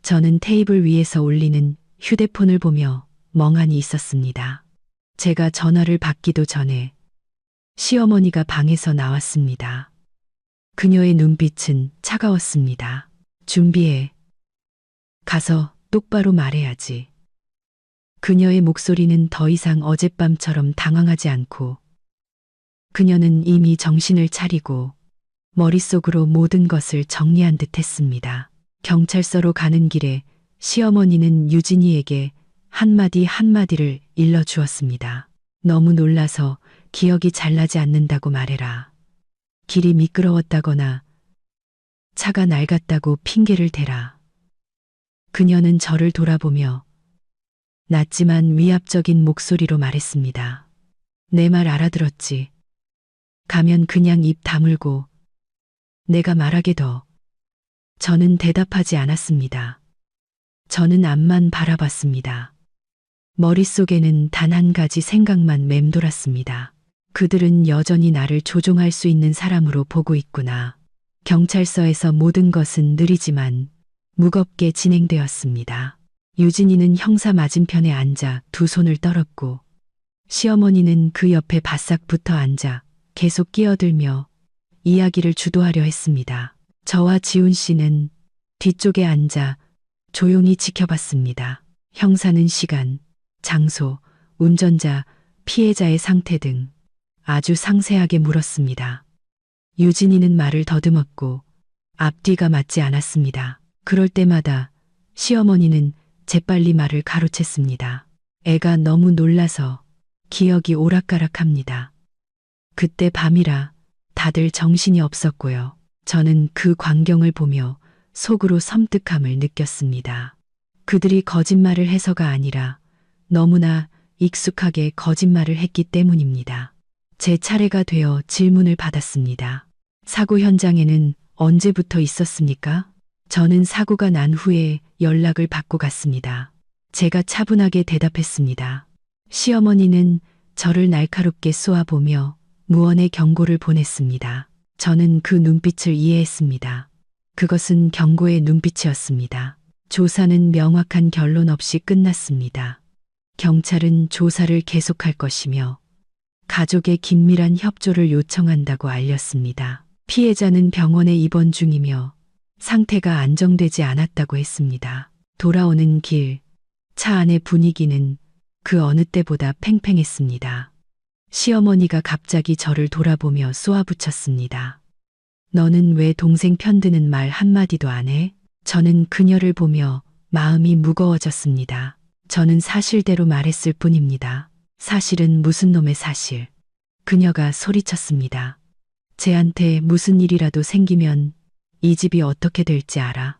저는 테이블 위에서 울리는 휴대폰을 보며 멍하니 있었습니다. 제가 전화를 받기도 전에 시어머니가 방에서 나왔습니다. 그녀의 눈빛은 차가웠습니다. 준비해. 가서 똑바로 말해야지. 그녀의 목소리는 더 이상 어젯밤처럼 당황하지 않고 그녀는 이미 정신을 차리고 머릿속으로 모든 것을 정리한 듯 했습니다. 경찰서로 가는 길에 시어머니는 유진이에게 한마디 한마디를 일러주었습니다. 너무 놀라서 기억이 잘 나지 않는다고 말해라. 길이 미끄러웠다거나 차가 낡았다고 핑계를 대라. 그녀는 저를 돌아보며 낮지만 위압적인 목소리로 말했습니다. 내 말 알아들었지? 가면 그냥 입 다물고 내가 말하게 둬. 저는 대답하지 않았습니다. 저는 앞만 바라봤습니다. 머릿속에는 단 한 가지 생각만 맴돌았습니다. 그들은 여전히 나를 조종할 수 있는 사람으로 보고 있구나. 경찰서에서 모든 것은 느리지만 무겁게 진행되었습니다. 유진이는 형사 맞은편에 앉아 두 손을 떨었고 시어머니는 그 옆에 바싹 붙어 앉아 계속 끼어들며 이야기를 주도하려 했습니다. 저와 지훈 씨는 뒤쪽에 앉아 조용히 지켜봤습니다. 형사는 시간, 장소, 운전자, 피해자의 상태 등 아주 상세하게 물었습니다. 유진이는 말을 더듬었고 앞뒤가 맞지 않았습니다. 그럴 때마다 시어머니는 재빨리 말을 가로챘습니다. 애가 너무 놀라서 기억이 오락가락합니다. 그때 밤이라 다들 정신이 없었고요. 저는 그 광경을 보며 속으로 섬뜩함을 느꼈습니다. 그들이 거짓말을 해서가 아니라 너무나 익숙하게 거짓말을 했기 때문입니다. 제 차례가 되어 질문을 받았습니다. 사고 현장에는 언제부터 있었습니까? 저는 사고가 난 후에 연락을 받고 갔습니다. 제가 차분하게 대답했습니다. 시어머니는 저를 날카롭게 쏘아보며 무언의 경고를 보냈습니다. 저는 그 눈빛을 이해했습니다. 그것은 경고의 눈빛이었습니다. 조사는 명확한 결론 없이 끝났습니다. 경찰은 조사를 계속할 것이며 가족의 긴밀한 협조를 요청한다고 알렸습니다. 피해자는 병원에 입원 중이며 상태가 안정되지 않았다고 했습니다. 돌아오는 길, 차 안의 분위기는 그 어느 때보다 팽팽했습니다. 시어머니가 갑자기 저를 돌아보며 쏘아붙였습니다. 너는 왜 동생 편드는 말 한마디도 안 해? 저는 그녀를 보며 마음이 무거워졌습니다. 저는 사실대로 말했을 뿐입니다. 사실은 무슨 놈의 사실. 그녀가 소리쳤습니다. 쟤한테 무슨 일이라도 생기면 이 집이 어떻게 될지 알아?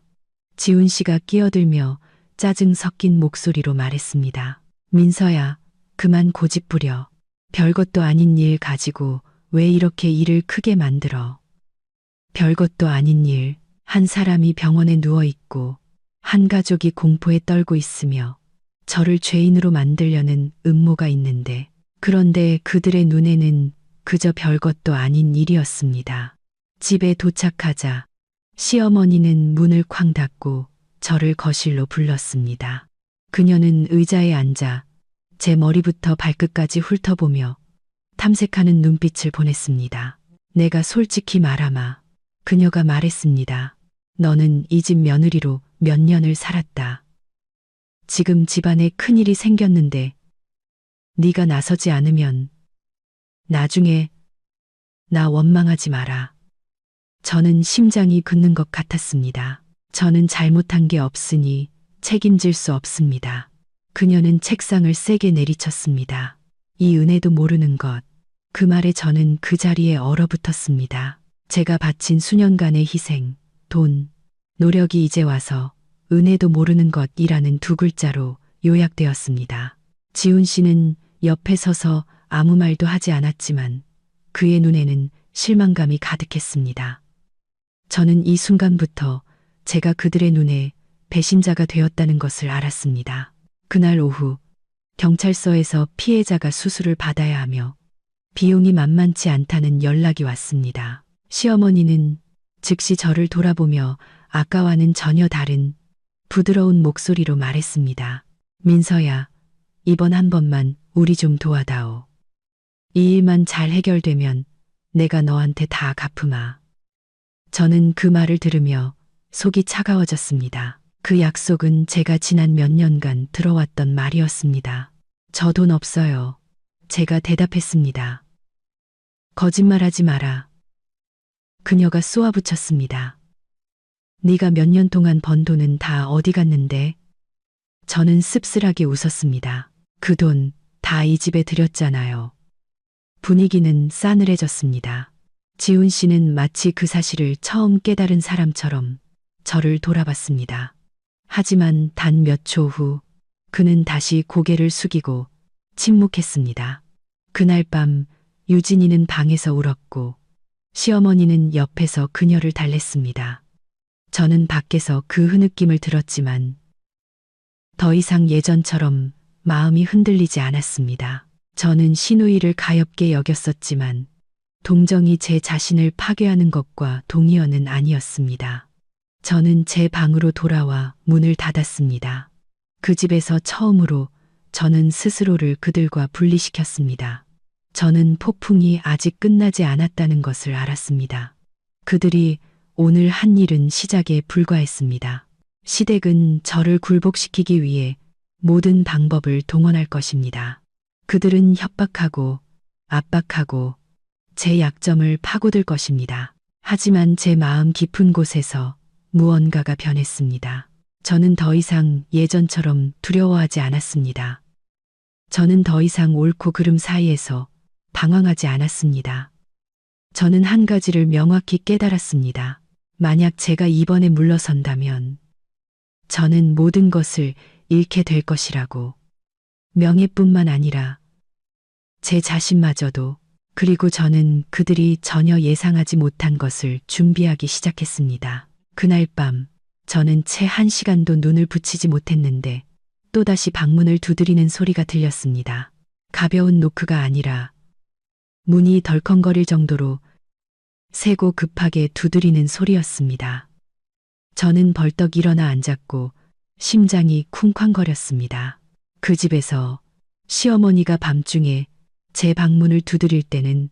지훈 씨가 끼어들며 짜증 섞인 목소리로 말했습니다. 민서야, 그만 고집부려. 별것도 아닌 일 가지고 왜 이렇게 일을 크게 만들어? 별것도 아닌 일, 한 사람이 병원에 누워 있고 한 가족이 공포에 떨고 있으며 저를 죄인으로 만들려는 음모가 있는데, 그런데 그들의 눈에는 그저 별것도 아닌 일이었습니다. 집에 도착하자 시어머니는 문을 쾅 닫고 저를 거실로 불렀습니다. 그녀는 의자에 앉아 제 머리부터 발끝까지 훑어보며 탐색하는 눈빛을 보냈습니다. 내가 솔직히 말하마. 그녀가 말했습니다. 너는 이 집 며느리로 몇 년을 살았다. 지금 집안에 큰일이 생겼는데 네가 나서지 않으면 나중에 나 원망하지 마라. 저는 심장이 굳는 것 같았습니다. 저는 잘못한 게 없으니 책임질 수 없습니다. 그녀는 책상을 세게 내리쳤습니다. 이 은혜도 모르는 것. 그 말에 저는 그 자리에 얼어붙었습니다. 제가 바친 수년간의 희생, 돈, 노력이 이제 와서 은혜도 모르는 것이라는 두 글자로 요약되었습니다. 지훈 씨는 옆에 서서 아무 말도 하지 않았지만 그의 눈에는 실망감이 가득했습니다. 저는 이 순간부터 제가 그들의 눈에 배신자가 되었다는 것을 알았습니다. 그날 오후 경찰서에서 피해자가 수술을 받아야 하며 비용이 만만치 않다는 연락이 왔습니다. 시어머니는 즉시 저를 돌아보며 아까와는 전혀 다른 부드러운 목소리로 말했습니다. 민서야, 이번 한 번만 우리 좀 도와다오. 이 일만 잘 해결되면 내가 너한테 다 갚으마. 저는 그 말을 들으며 속이 차가워졌습니다. 그 약속은 제가 지난 몇 년간 들어왔던 말이었습니다. 저 돈 없어요. 제가 대답했습니다. 거짓말하지 마라. 그녀가 쏘아붙였습니다. 네가 몇 년 동안 번 돈은 다 어디 갔는데? 저는 씁쓸하게 웃었습니다. 그 돈 다 이 집에 들였잖아요. 분위기는 싸늘해졌습니다. 지훈 씨는 마치 그 사실을 처음 깨달은 사람처럼 저를 돌아봤습니다. 하지만 단 몇 초 후 그는 다시 고개를 숙이고 침묵했습니다. 그날 밤 유진이는 방에서 울었고 시어머니는 옆에서 그녀를 달랬습니다. 저는 밖에서 그 흐느낌을 들었지만 더 이상 예전처럼 마음이 흔들리지 않았습니다. 저는 시누이를 가엾게 여겼었지만 동정이 제 자신을 파괴하는 것과 동의어는 아니었습니다. 저는 제 방으로 돌아와 문을 닫았습니다. 그 집에서 처음으로 저는 스스로를 그들과 분리시켰습니다. 저는 폭풍이 아직 끝나지 않았다는 것을 알았습니다. 그들이 오늘 한 일은 시작에 불과했습니다. 시댁은 저를 굴복시키기 위해 모든 방법을 동원할 것입니다. 그들은 협박하고 압박하고 제 약점을 파고들 것입니다. 하지만 제 마음 깊은 곳에서 무언가가 변했습니다. 저는 더 이상 예전처럼 두려워하지 않았습니다. 저는 더 이상 옳고 그름 사이에서 방황하지 않았습니다. 저는 한 가지를 명확히 깨달았습니다. 만약 제가 이번에 물러선다면 저는 모든 것을 잃게 될 것이라고. 명예뿐만 아니라 제 자신마저도. 그리고 저는 그들이 전혀 예상하지 못한 것을 준비하기 시작했습니다. 그날 밤 저는 채 1시간도 눈을 붙이지 못했는데 또다시 방문을 두드리는 소리가 들렸습니다. 가벼운 노크가 아니라 문이 덜컹거릴 정도로 세고 급하게 두드리는 소리였습니다. 저는 벌떡 일어나 앉았고 심장이 쿵쾅거렸습니다. 그 집에서 시어머니가 밤중에 제 방문을 두드릴 때는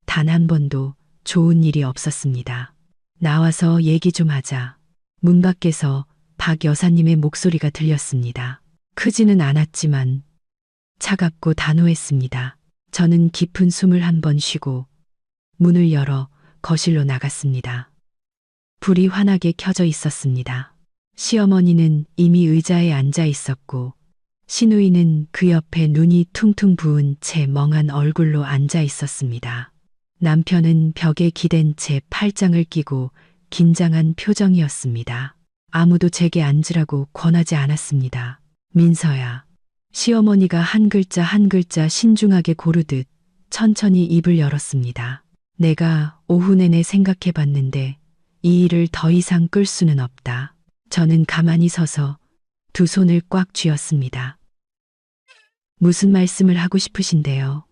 단 한 번도 좋은 일이 없었습니다. 나와서 얘기 좀 하자. 문 밖에서 박 여사님의 목소리가 들렸습니다. 크지는 않았지만 차갑고 단호했습니다. 저는 깊은 숨을 한 번 쉬고 문을 열어 거실로 나갔습니다. 불이 환하게 켜져 있었습니다. 시어머니는 이미 의자에 앉아 있었고 시누이는 그 옆에 눈이 퉁퉁 부은 채 멍한 얼굴로 앉아 있었습니다. 남편은 벽에 기댄 채 팔짱을 끼고 긴장한 표정이었습니다. 아무도 제게 앉으라고 권하지 않았습니다. 민서야. 시어머니가 한 글자 한 글자 신중하게 고르듯 천천히 입을 열었습니다. 내가 오후 내내 생각해 봤는데 이 일을 더 이상 끌 수는 없다. 저는 가만히 서서 두 손을 꽉 쥐었습니다. 무슨 말씀을 하고 싶으신데요?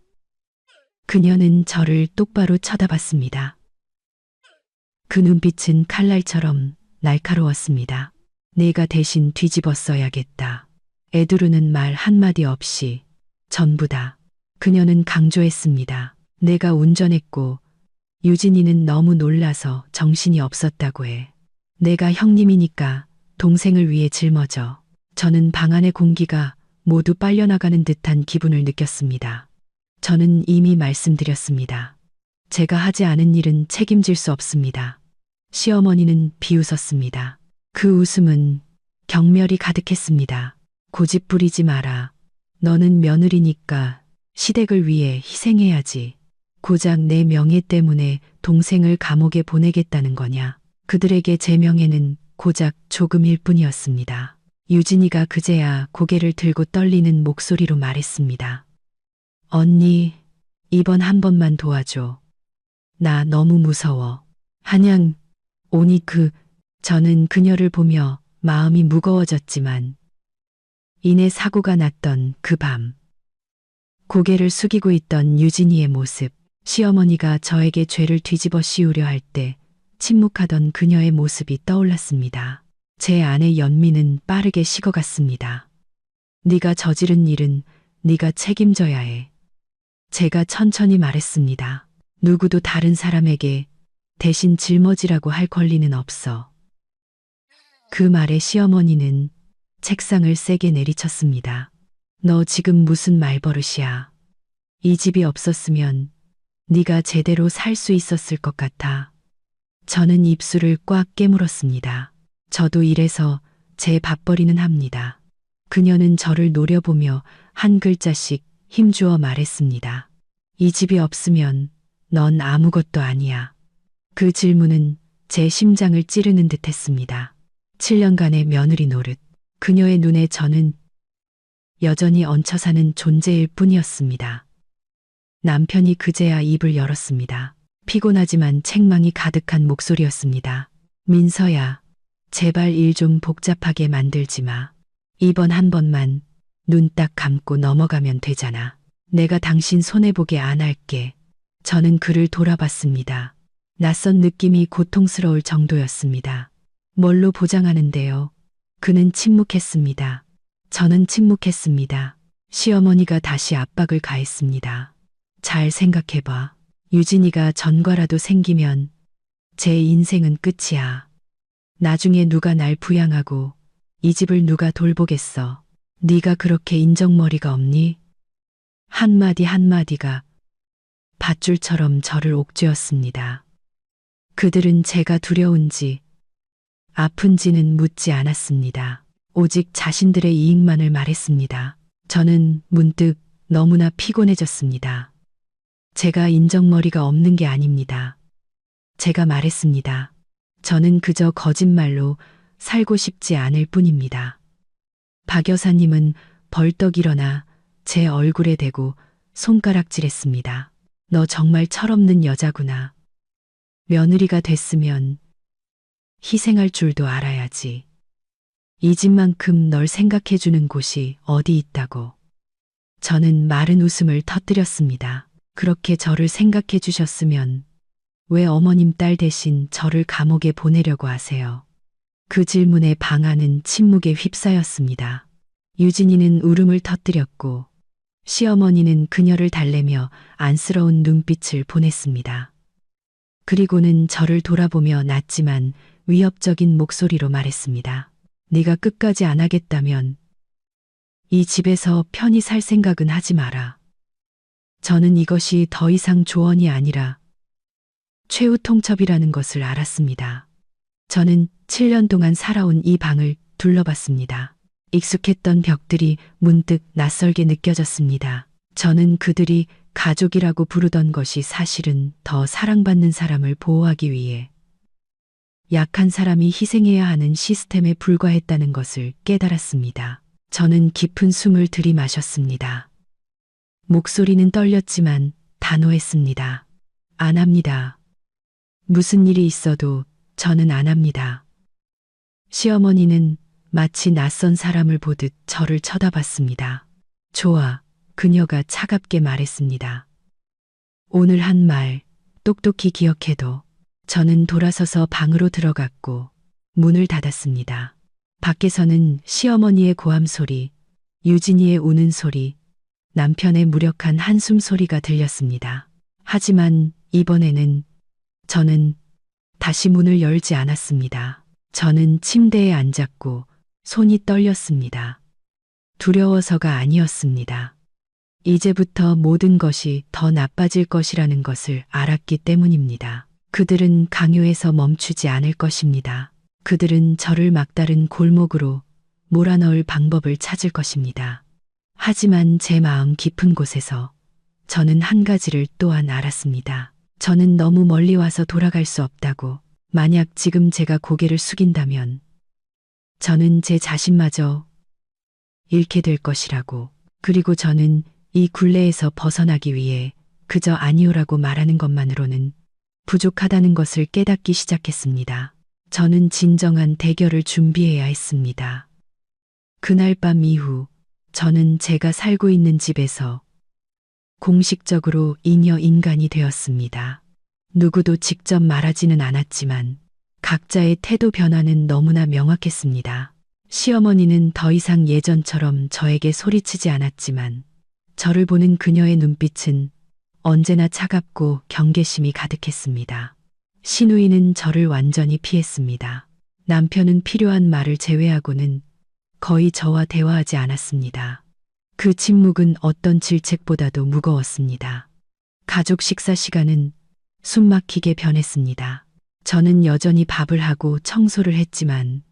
그녀는 저를 똑바로 쳐다봤습니다. 그 눈빛은 칼날처럼 날카로웠습니다. 내가 대신 뒤집어 써야겠다. 애두르는 말 한마디 없이 전부 다. 그녀는 강조했습니다. 내가 운전했고 유진이는 너무 놀라서 정신이 없었다고 해. 내가 형님이니까 동생을 위해 짊어져. 저는 방 안의 공기가 모두 빨려나가는 듯한 기분을 느꼈습니다. 저는 이미 말씀드렸습니다. 제가 하지 않은 일은 책임질 수 없습니다. 시어머니는 비웃었습니다. 그 웃음은 경멸이 가득했습니다. 고집 부리지 마라. 너는 며느리니까 시댁을 위해 희생해야지. 고작 내 명예 때문에 동생을 감옥에 보내겠다는 거냐. 그들에게 제 명예는 고작 조금일 뿐이었습니다. 유진이가 그제야 고개를 들고 떨리는 목소리로 말했습니다. 언니, 이번 한 번만 도와줘. 나 너무 무서워. 한양, 오니 저는 그녀를 보며 마음이 무거워졌지만 이내 사고가 났던 그 밤. 고개를 숙이고 있던 유진이의 모습, 시어머니가 저에게 죄를 뒤집어 씌우려 할 때 침묵하던 그녀의 모습이 떠올랐습니다. 제 안의 연민은 빠르게 식어갔습니다. 네가 저지른 일은 네가 책임져야 해. 제가 천천히 말했습니다. 누구도 다른 사람에게 대신 짊어지라고 할 권리는 없어. 그 말에 시어머니는 책상을 세게 내리쳤습니다. 너 지금 무슨 말버릇이야. 이 집이 없었으면 네가 제대로 살 수 있었을 것 같아. 저는 입술을 꽉 깨물었습니다. 저도 이래서 제 밥벌이는 합니다. 그녀는 저를 노려보며 한 글자씩 힘주어 말했습니다. 이 집이 없으면 넌 아무것도 아니야. 그 질문은 제 심장을 찌르는 듯 했습니다. 7년간의 며느리 노릇. 그녀의 눈에 저는 여전히 얹혀 사는 존재일 뿐이었습니다. 남편이 그제야 입을 열었습니다. 피곤하지만 책망이 가득한 목소리였습니다. 민서야, 제발 일 좀 복잡하게 만들지 마. 이번 한 번만 눈 딱 감고 넘어가면 되잖아. 내가 당신 손해보게 안 할게. 저는 그를 돌아봤습니다. 낯선 느낌이 고통스러울 정도였습니다. 뭘로 보장하는데요? 그는 침묵했습니다. 저는 침묵했습니다. 시어머니가 다시 압박을 가했습니다. 잘 생각해봐. 유진이가 전과라도 생기면 제 인생은 끝이야. 나중에 누가 날 부양하고 이 집을 누가 돌보겠어. 네가 그렇게 인정머리가 없니? 한마디 한마디가 밧줄처럼 저를 옥죄었습니다. 그들은 제가 두려운지 아픈지는 묻지 않았습니다. 오직 자신들의 이익만을 말했습니다. 저는 문득 너무나 피곤해졌습니다. 제가 인정머리가 없는 게 아닙니다. 제가 말했습니다. 저는 그저 거짓말로 살고 싶지 않을 뿐입니다. 박 여사님은 벌떡 일어나 제 얼굴에 대고 손가락질했습니다. 너 정말 철없는 여자구나. 며느리가 됐으면 희생할 줄도 알아야지. 이 집만큼 널 생각해주는 곳이 어디 있다고. 저는 마른 웃음을 터뜨렸습니다. 그렇게 저를 생각해 주셨으면 왜 어머님 딸 대신 저를 감옥에 보내려고 하세요? 그 질문에 방아는 침묵에 휩싸였습니다. 유진이는 울음을 터뜨렸고 시어머니는 그녀를 달래며 안쓰러운 눈빛을 보냈습니다. 그리고는 저를 돌아보며 낮지만 위협적인 목소리로 말했습니다. 네가 끝까지 안 하겠다면 이 집에서 편히 살 생각은 하지 마라. 저는 이것이 더 이상 조언이 아니라 최후 통첩이라는 것을 알았습니다. 저는 7년 동안 살아온 이 방을 둘러봤습니다. 익숙했던 벽들이 문득 낯설게 느껴졌습니다. 저는 그들이 가족이라고 부르던 것이 사실은 더 사랑받는 사람을 보호하기 위해 약한 사람이 희생해야 하는 시스템에 불과했다는 것을 깨달았습니다. 저는 깊은 숨을 들이마셨습니다. 목소리는 떨렸지만 단호했습니다. 안 합니다. 무슨 일이 있어도 저는 안 합니다. 시어머니는 마치 낯선 사람을 보듯 저를 쳐다봤습니다. 좋아, 그녀가 차갑게 말했습니다. 오늘 한 말 똑똑히 기억해도. 저는 돌아서서 방으로 들어갔고 문을 닫았습니다. 밖에서는 시어머니의 고함 소리, 유진이의 우는 소리, 남편의 무력한 한숨 소리가 들렸습니다. 하지만 이번에는 저는 다시 문을 열지 않았습니다. 저는 침대에 앉았고 손이 떨렸습니다. 두려워서가 아니었습니다. 이제부터 모든 것이 더 나빠질 것이라는 것을 알았기 때문입니다. 그들은 강요해서 멈추지 않을 것입니다. 그들은 저를 막다른 골목으로 몰아넣을 방법을 찾을 것입니다. 하지만 제 마음 깊은 곳에서 저는 한 가지를 또한 알았습니다. 저는 너무 멀리 와서 돌아갈 수 없다고. 만약 지금 제가 고개를 숙인다면 저는 제 자신마저 잃게 될 것이라고. 그리고 저는 이 굴레에서 벗어나기 위해 그저 아니오라고 말하는 것만으로는 부족하다는 것을 깨닫기 시작했습니다. 저는 진정한 대결을 준비해야 했습니다. 그날 밤 이후 저는 제가 살고 있는 집에서 공식적으로 잉여 인간이 되었습니다. 누구도 직접 말하지는 않았지만 각자의 태도 변화는 너무나 명확했습니다. 시어머니는 더 이상 예전처럼 저에게 소리치지 않았지만 저를 보는 그녀의 눈빛은 언제나 차갑고 경계심이 가득했습니다. 시누이는 저를 완전히 피했습니다. 남편은 필요한 말을 제외하고는 거의 저와 대화하지 않았습니다. 그 침묵은 어떤 질책보다도 무거웠습니다. 가족 식사 시간은 숨막히게 변했습니다. 저는 여전히 밥을 하고 청소를 했지만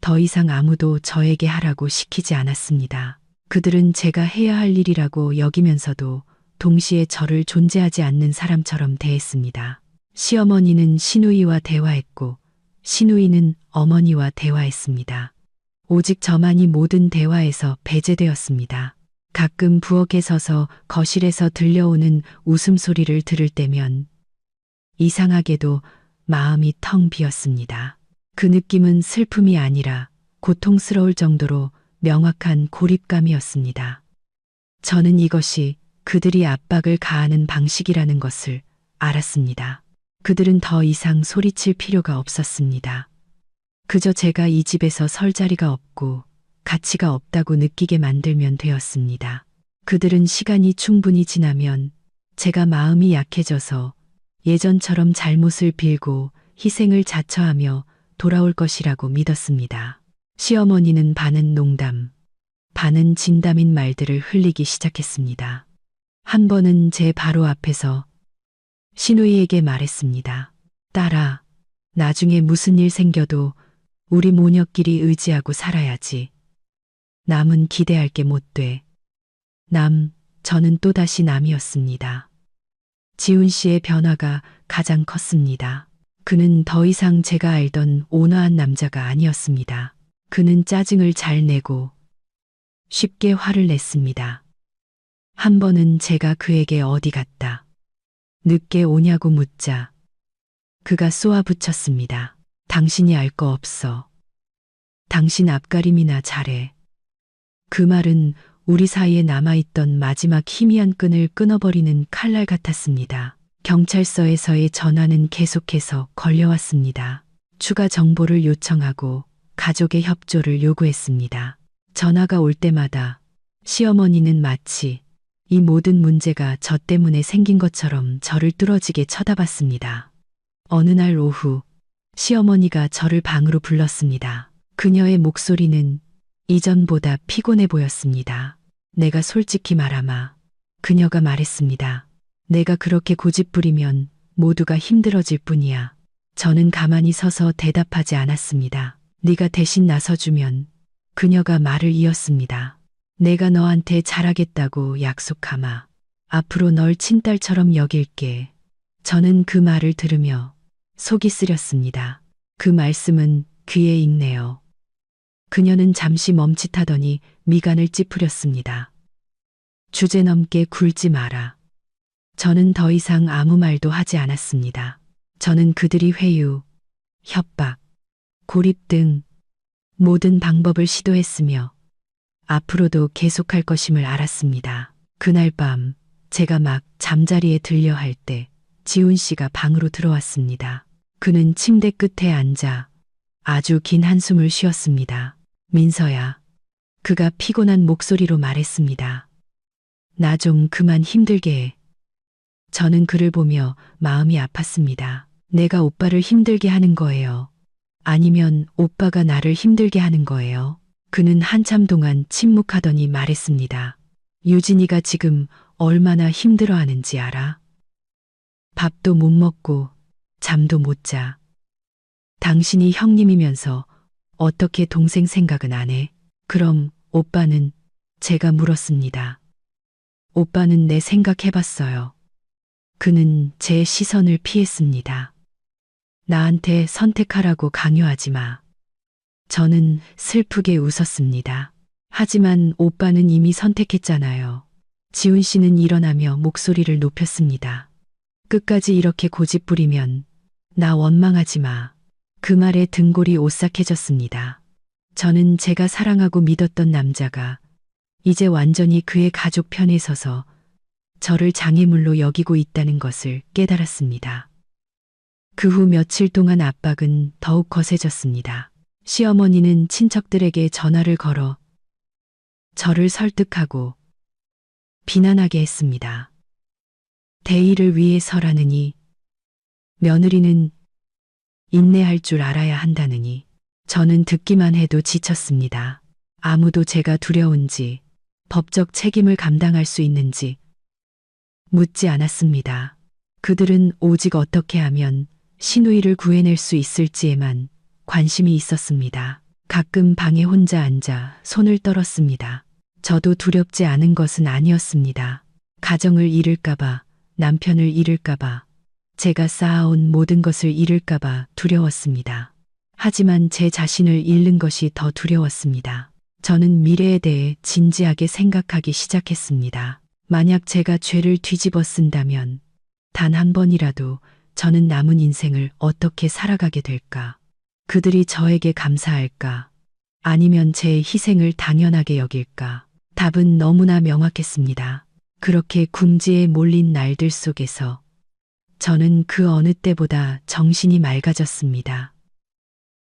더 이상 아무도 저에게 하라고 시키지 않았습니다. 그들은 제가 해야 할 일이라고 여기면서도 동시에 저를 존재하지 않는 사람처럼 대했습니다. 시어머니는 시누이와 대화했고 시누이는 어머니와 대화했습니다. 오직 저만이 모든 대화에서 배제되었습니다. 가끔 부엌에 서서 거실에서 들려오는 웃음소리를 들을 때면 이상하게도 마음이 텅 비었습니다. 그 느낌은 슬픔이 아니라 고통스러울 정도로 명확한 고립감이었습니다. 저는 이것이 그들이 압박을 가하는 방식이라는 것을 알았습니다. 그들은 더 이상 소리칠 필요가 없었습니다. 그저 제가 이 집에서 설 자리가 없고 가치가 없다고 느끼게 만들면 되었습니다. 그들은 시간이 충분히 지나면 제가 마음이 약해져서 예전처럼 잘못을 빌고 희생을 자처하며 돌아올 것이라고 믿었습니다. 시어머니는 반은 농담, 반은 진담인 말들을 흘리기 시작했습니다. 한 번은 제 바로 앞에서 시누이에게 말했습니다. 딸아, 나중에 무슨 일 생겨도 우리 모녀끼리 의지하고 살아야지. 남은 기대할 게 못 돼. 저는 또다시 남이었습니다. 지훈 씨의 변화가 가장 컸습니다. 그는 더 이상 제가 알던 온화한 남자가 아니었습니다. 그는 짜증을 잘 내고 쉽게 화를 냈습니다. 한 번은 제가 그에게 어디 갔다 늦게 오냐고 묻자 그가 쏘아붙였습니다. 당신이 알 거 없어. 당신 앞가림이나 잘해. 그 말은 우리 사이에 남아있던 마지막 희미한 끈을 끊어버리는 칼날 같았습니다. 경찰서에서의 전화는 계속해서 걸려왔습니다. 추가 정보를 요청하고 가족의 협조를 요구했습니다. 전화가 올 때마다 시어머니는 마치 이 모든 문제가 저 때문에 생긴 것처럼 저를 뚫어지게 쳐다봤습니다. 어느 날 오후 시어머니가 저를 방으로 불렀습니다. 그녀의 목소리는 이전보다 피곤해 보였습니다. 내가 솔직히 말하마. 그녀가 말했습니다. 내가 그렇게 고집부리면 모두가 힘들어질 뿐이야. 저는 가만히 서서 대답하지 않았습니다. 네가 대신 나서주면. 그녀가 말을 이었습니다. 내가 너한테 잘하겠다고 약속하마. 앞으로 널 친딸처럼 여길게. 저는 그 말을 들으며 속이 쓰렸습니다. 그 말씀은 귀에 익네요. 그녀는 잠시 멈칫하더니 미간을 찌푸렸습니다. 주제넘게 굴지 마라. 저는 더 이상 아무 말도 하지 않았습니다. 저는 그들이 회유, 협박, 고립 등 모든 방법을 시도했으며 앞으로도 계속할 것임을 알았습니다. 그날 밤 제가 막 잠자리에 들려 할 때 지훈 씨가 방으로 들어왔습니다. 그는 침대 끝에 앉아 아주 긴 한숨을 쉬었습니다. 민서야. 그가 피곤한 목소리로 말했습니다. 나 좀 그만 힘들게 해. 저는 그를 보며 마음이 아팠습니다. 내가 오빠를 힘들게 하는 거예요. 아니면 오빠가 나를 힘들게 하는 거예요. 그는 한참 동안 침묵하더니 말했습니다. 유진이가 지금 얼마나 힘들어하는지 알아? 밥도 못 먹고 잠도 못 자. 당신이 형님이면서 어떻게 동생 생각은 안 해? 그럼 오빠는? 제가 물었습니다. 오빠는 내 생각해봤어요. 그는 제 시선을 피했습니다. 나한테 선택하라고 강요하지 마. 저는 슬프게 웃었습니다. 하지만 오빠는 이미 선택했잖아요. 지훈 씨는 일어나며 목소리를 높였습니다. 끝까지 이렇게 고집부리면 나 원망하지 마. 그 말에 등골이 오싹해졌습니다. 저는 제가 사랑하고 믿었던 남자가 이제 완전히 그의 가족 편에 서서 저를 장애물로 여기고 있다는 것을 깨달았습니다. 그 후 며칠 동안 압박은 더욱 거세졌습니다. 시어머니는 친척들에게 전화를 걸어 저를 설득하고 비난하게 했습니다. 대의를 위해서라느니, 며느리는 인내할 줄 알아야 한다느니, 저는 듣기만 해도 지쳤습니다. 아무도 제가 두려운지, 법적 책임을 감당할 수 있는지 묻지 않았습니다. 그들은 오직 어떻게 하면 시누이를 구해낼 수 있을지에만 관심이 있었습니다. 가끔 방에 혼자 앉아 손을 떨었습니다. 저도 두렵지 않은 것은 아니었습니다. 가정을 잃을까봐, 남편을 잃을까봐, 제가 쌓아온 모든 것을 잃을까봐 두려웠습니다. 하지만 제 자신을 잃는 것이 더 두려웠습니다. 저는 미래에 대해 진지하게 생각하기 시작했습니다. 만약 제가 죄를 뒤집어 쓴다면 단 한 번이라도 저는 남은 인생을 어떻게 살아가게 될까? 그들이 저에게 감사할까? 아니면 제 희생을 당연하게 여길까? 답은 너무나 명확했습니다. 그렇게 궁지에 몰린 날들 속에서 저는 그 어느 때보다 정신이 맑아졌습니다.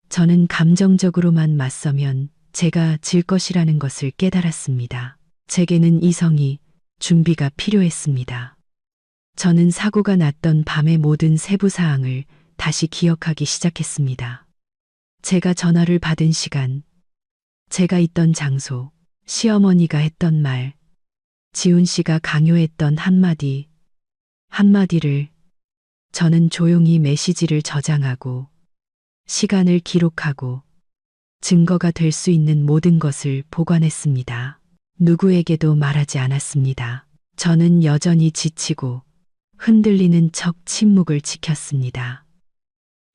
저는 감정적으로만 맞서면 제가 질 것이라는 것을 깨달았습니다. 제게는 이성이, 준비가 필요했습니다. 저는 사고가 났던 밤의 모든 세부 사항을 다시 기억하기 시작했습니다. 제가 전화를 받은 시간, 제가 있던 장소, 시어머니가 했던 말, 지훈 씨가 강요했던 한마디를 저는 조용히 메시지를 저장하고 시간을 기록하고 증거가 될 수 있는 모든 것을 보관했습니다. 누구에게도 말하지 않았습니다. 저는 여전히 지치고 흔들리는 척 침묵을 지켰습니다.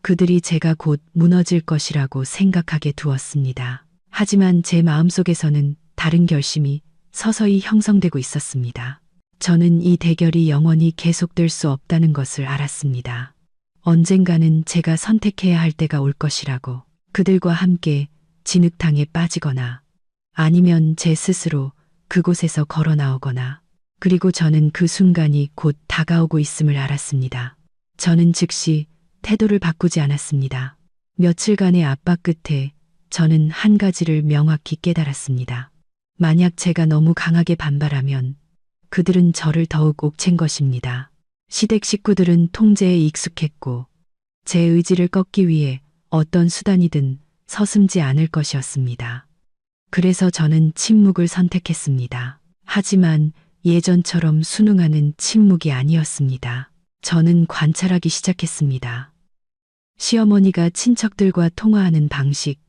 그들이 제가 곧 무너질 것이라고 생각하게 두었습니다. 하지만 제 마음속에서는 다른 결심이 서서히 형성되고 있었습니다. 저는 이 대결이 영원히 계속될 수 없다는 것을 알았습니다. 언젠가는 제가 선택해야 할 때가 올 것이라고. 그들과 함께 진흙탕에 빠지거나 아니면 제 스스로 그곳에서 걸어 나오거나, 그리고 저는 그 순간이 곧 다가오고 있음을 알았습니다. 저는 즉시 태도를 바꾸지 않았습니다. 며칠간의 압박 끝에 저는 한 가지를 명확히 깨달았습니다. 만약 제가 너무 강하게 반발하면 그들은 저를 더욱 옥챈 것입니다. 시댁 식구들은 통제에 익숙했고 제 의지를 꺾기 위해 어떤 수단이든 서슴지 않을 것이었습니다. 그래서 저는 침묵을 선택했습니다. 하지만 예전처럼 순응하는 침묵이 아니었습니다. 저는 관찰하기 시작했습니다. 시어머니가 친척들과 통화하는 방식,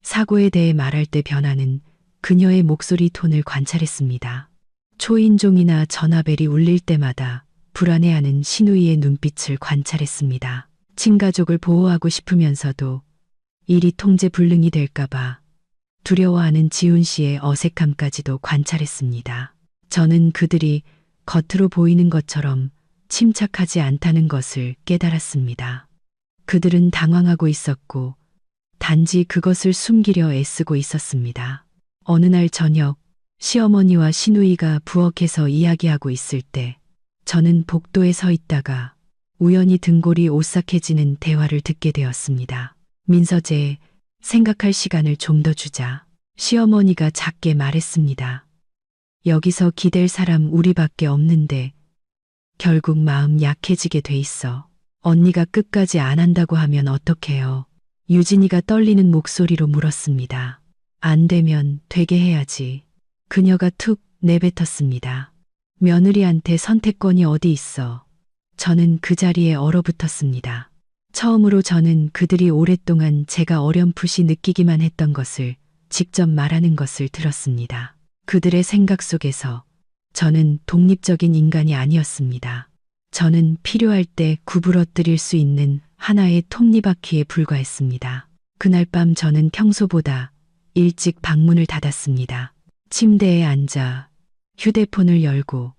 사고에 대해 말할 때 변하는 그녀의 목소리 톤을 관찰했습니다. 초인종이나 전화벨이 울릴 때마다 불안해하는 시누이의 눈빛을 관찰했습니다. 친가족을 보호하고 싶으면서도 일이 통제 불능이 될까봐 두려워하는 지훈 씨의 어색함까지도 관찰했습니다. 저는 그들이 겉으로 보이는 것처럼 침착하지 않다는 것을 깨달았습니다. 그들은 당황하고 있었고 단지 그것을 숨기려 애쓰고 있었습니다. 어느 날 저녁, 시어머니와 시누이가 부엌에서 이야기하고 있을 때 저는 복도에 서 있다가 우연히 등골이 오싹해지는 대화를 듣게 되었습니다. 민서재, 생각할 시간을 좀 더 주자. 시어머니가 작게 말했습니다. 여기서 기댈 사람 우리밖에 없는데 결국 마음 약해지게 돼 있어. 언니가 끝까지 안 한다고 하면 어떡해요? 유진이가 떨리는 목소리로 물었습니다. 안 되면 되게 해야지. 그녀가 툭 내뱉었습니다. 며느리한테 선택권이 어디 있어. 저는 그 자리에 얼어붙었습니다. 처음으로 저는 그들이 오랫동안 제가 어렴풋이 느끼기만 했던 것을 직접 말하는 것을 들었습니다. 그들의 생각 속에서 저는 독립적인 인간이 아니었습니다. 저는 필요할 때 구부러뜨릴 수 있는 하나의 톱니바퀴에 불과했습니다. 그날 밤 저는 평소보다 일찍 방문을 닫았습니다. 침대에 앉아 휴대폰을 열고